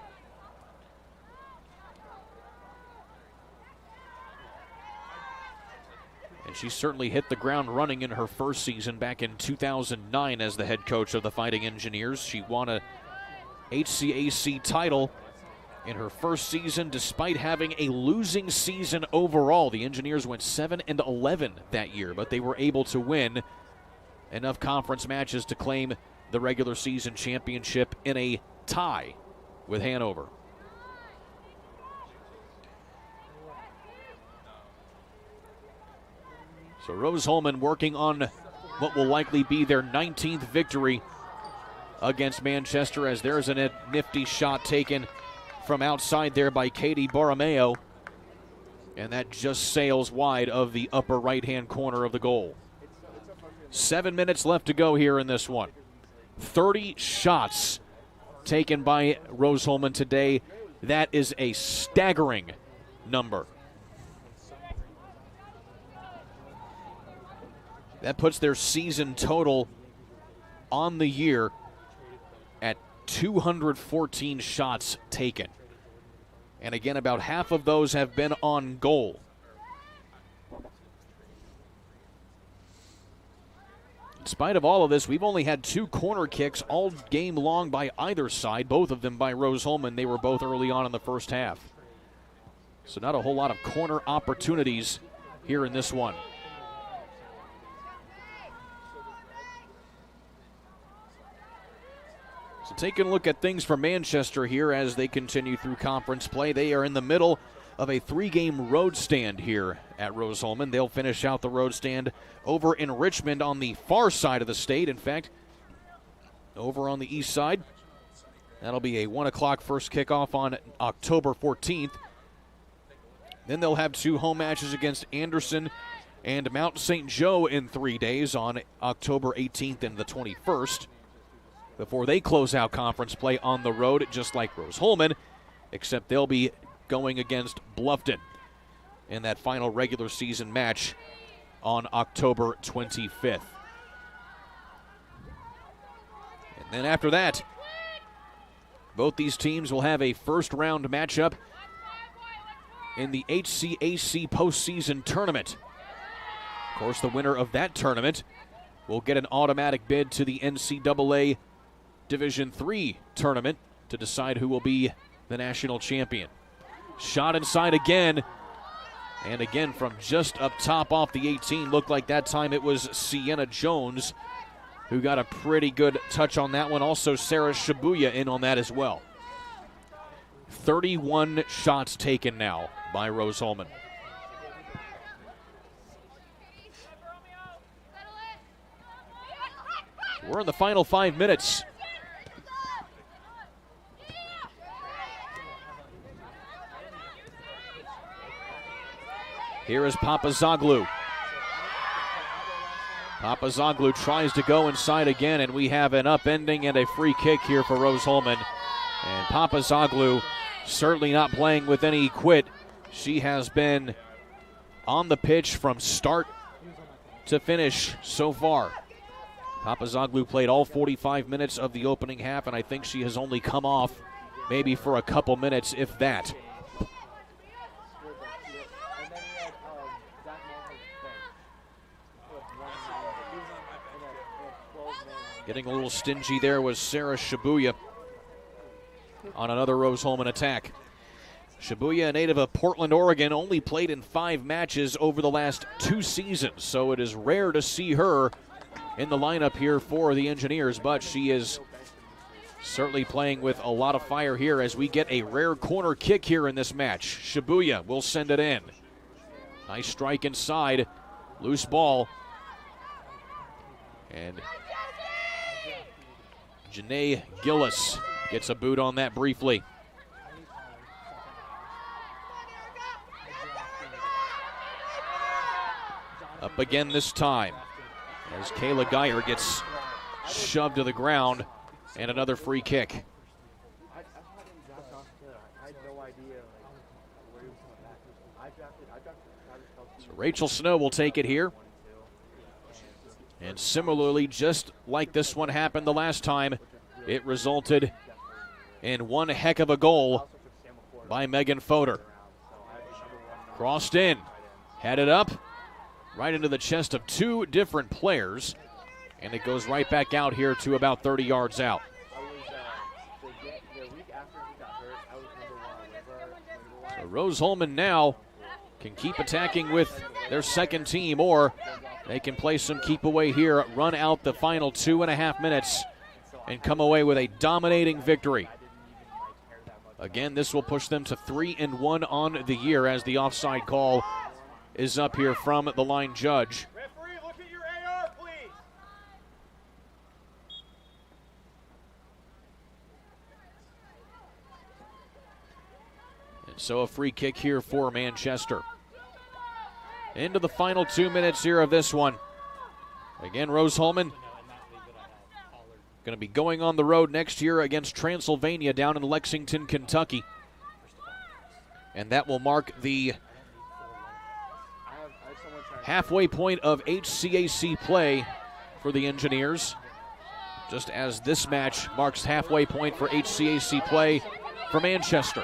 And she certainly hit the ground running in her first season back in 2009 as the head coach of the Fighting Engineers. She won a HCAC title in her first season despite having a losing season overall. The Engineers went 7-11 that year, but they were able to win enough conference matches to claim the regular season championship in a tie with Hanover. So Rose-Hulman working on what will likely be their 19th victory against Manchester, as there's a nifty shot taken from outside there by Katie Borromeo, and that just sails wide of the upper right-hand corner of the goal. 7 minutes left to go here in this one. 30 shots taken by Rose-Hulman today. That is a staggering number. That puts their season total on the year at 214 shots taken. And again, about half of those have been on goal. In spite of all of this, we've only had 2 corner kicks all game long by either side, both of them by Rose-Hulman. They were both early on in the first half. So not a whole lot of corner opportunities here in this one. So taking a look at things for Manchester here as they continue through conference play. They are in the middle of a 3-game road stand here at Rose-Hulman. They'll finish out the road stand over in Richmond on the far side of the state. In fact, over on the east side. That'll be a 1 o'clock first kickoff on October 14th. Then they'll have 2 home matches against Anderson and Mount St. Joe in 3 days on October 18th and the 21st. Before they close out conference play on the road, just like Rose-Hulman, except they'll be going against Bluffton in that final regular season match on October 25th. And then after that, both these teams will have a first-round matchup in the HCAC postseason tournament. Of course, the winner of that tournament will get an automatic bid to the NCAA Division III tournament to decide who will be the national champion. Shot inside again, and again from just up top off the 18. Looked like that time it was Sienna Jones who got a pretty good touch on that one. Also Sarah Shibuya in on that as well. 31 shots taken now by Rose-Hulman. We're in the final 5 minutes. Here is Papazoglu. Papazoglu tries to go inside again, and we have an upending and a free kick here for Rose-Hulman. And Papazoglu certainly not playing with any quit. She has been on the pitch from start to finish so far. Papazoglu played all 45 minutes of the opening half, and I think she has only come off maybe for a couple minutes, if that. Getting a little stingy there was Sarah Shibuya on another Rose-Hulman attack. Shibuya, a native of Portland, Oregon, only played in 5 matches over the last 2 seasons, so it is rare to see her in the lineup here for the Engineers, but she is certainly playing with a lot of fire here as we get a rare corner kick here in this match. Shibuya will send it in. Nice strike inside, loose ball. And Janae Gillis gets a boot on that briefly. Up again this time as Kayla Geyer gets shoved to the ground, and another free kick. So Rachel Snow will take it here. And similarly, just like this one happened the last time, it resulted in one heck of a goal by Megan Fodor. Crossed in, headed up, right into the chest of 2 different players, and it goes right back out here to about 30 yards out. So Rose-Hulman now can keep attacking with their second team, or they can play some keep away here, run out the final 2.5 minutes, and come away with a dominating victory. Again, this will push them to 3-1 on the year as the offside call is up here from the line judge. Referee, look at your AR, please. And so a free kick here for Manchester. Into the final 2 minutes here of this one. Again, Rose-Hulman going to be going on the road next year against Transylvania down in Lexington, Kentucky. And that will mark the halfway point of HCAC play for the Engineers. just as this match marks halfway point for HCAC play for Manchester.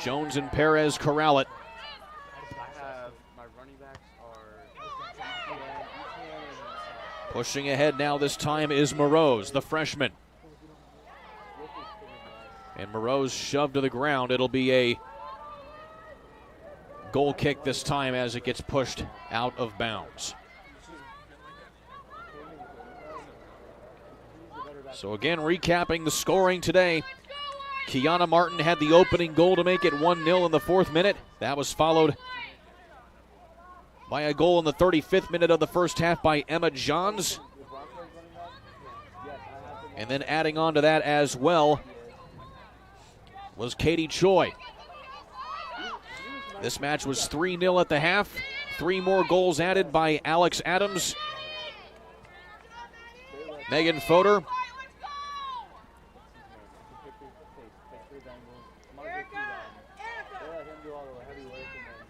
Jones and Perez corral it. Pushing ahead now this time is Moroz, the freshman. And Moroz shoved to the ground. It'll be a goal kick this time as it gets pushed out of bounds. So again, recapping the scoring today. Kiana Martin had the opening goal to make it 1-0 in the 4th minute. That was followed by a goal in the 35th minute of the first half by Emma Johns. And then adding on to that as well was Katie Choi. This match was 3-0 at the half. 3 more goals added by Alex Adams, Megan Fodor,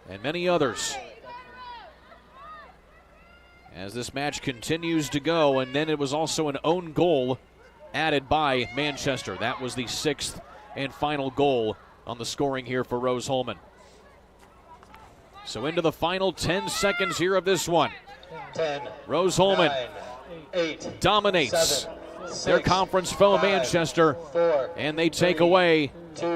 and many others. As this match continues to go, and then it was also an own goal added by Manchester. That was the 6th and final goal on the scoring here for Rose-Hulman. So into the final 10 seconds here of this one. 10, Rose-Hulman 9, 8, dominates 7, 6, their conference foe 5, Manchester, 4, and they take away 2,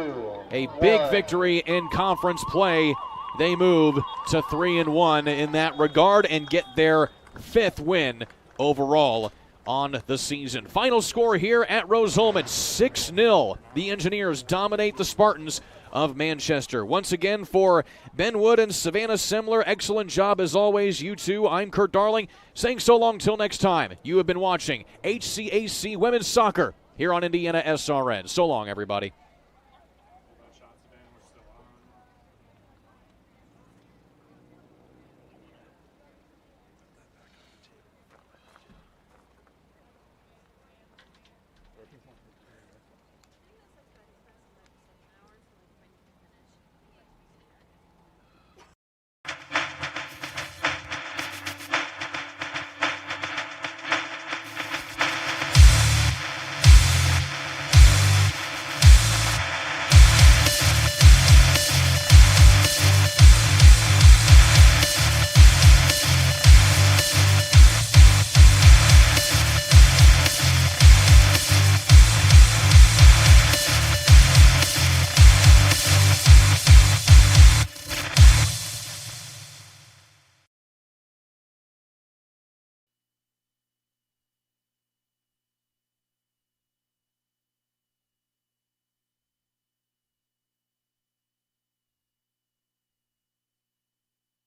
a big 1. victory in conference play. They move to 3-1 in that regard and get their 5th win overall on the season. Final score here at Rose-Hulman, 6-0. The Engineers dominate the Spartans of Manchester. Once again, for Ben Wood and Savannah Semler, excellent job as always, you two. I'm Kurt Darling, saying so long till next time. You have been watching HCAC Women's Soccer here on Indiana SRN. So long, everybody.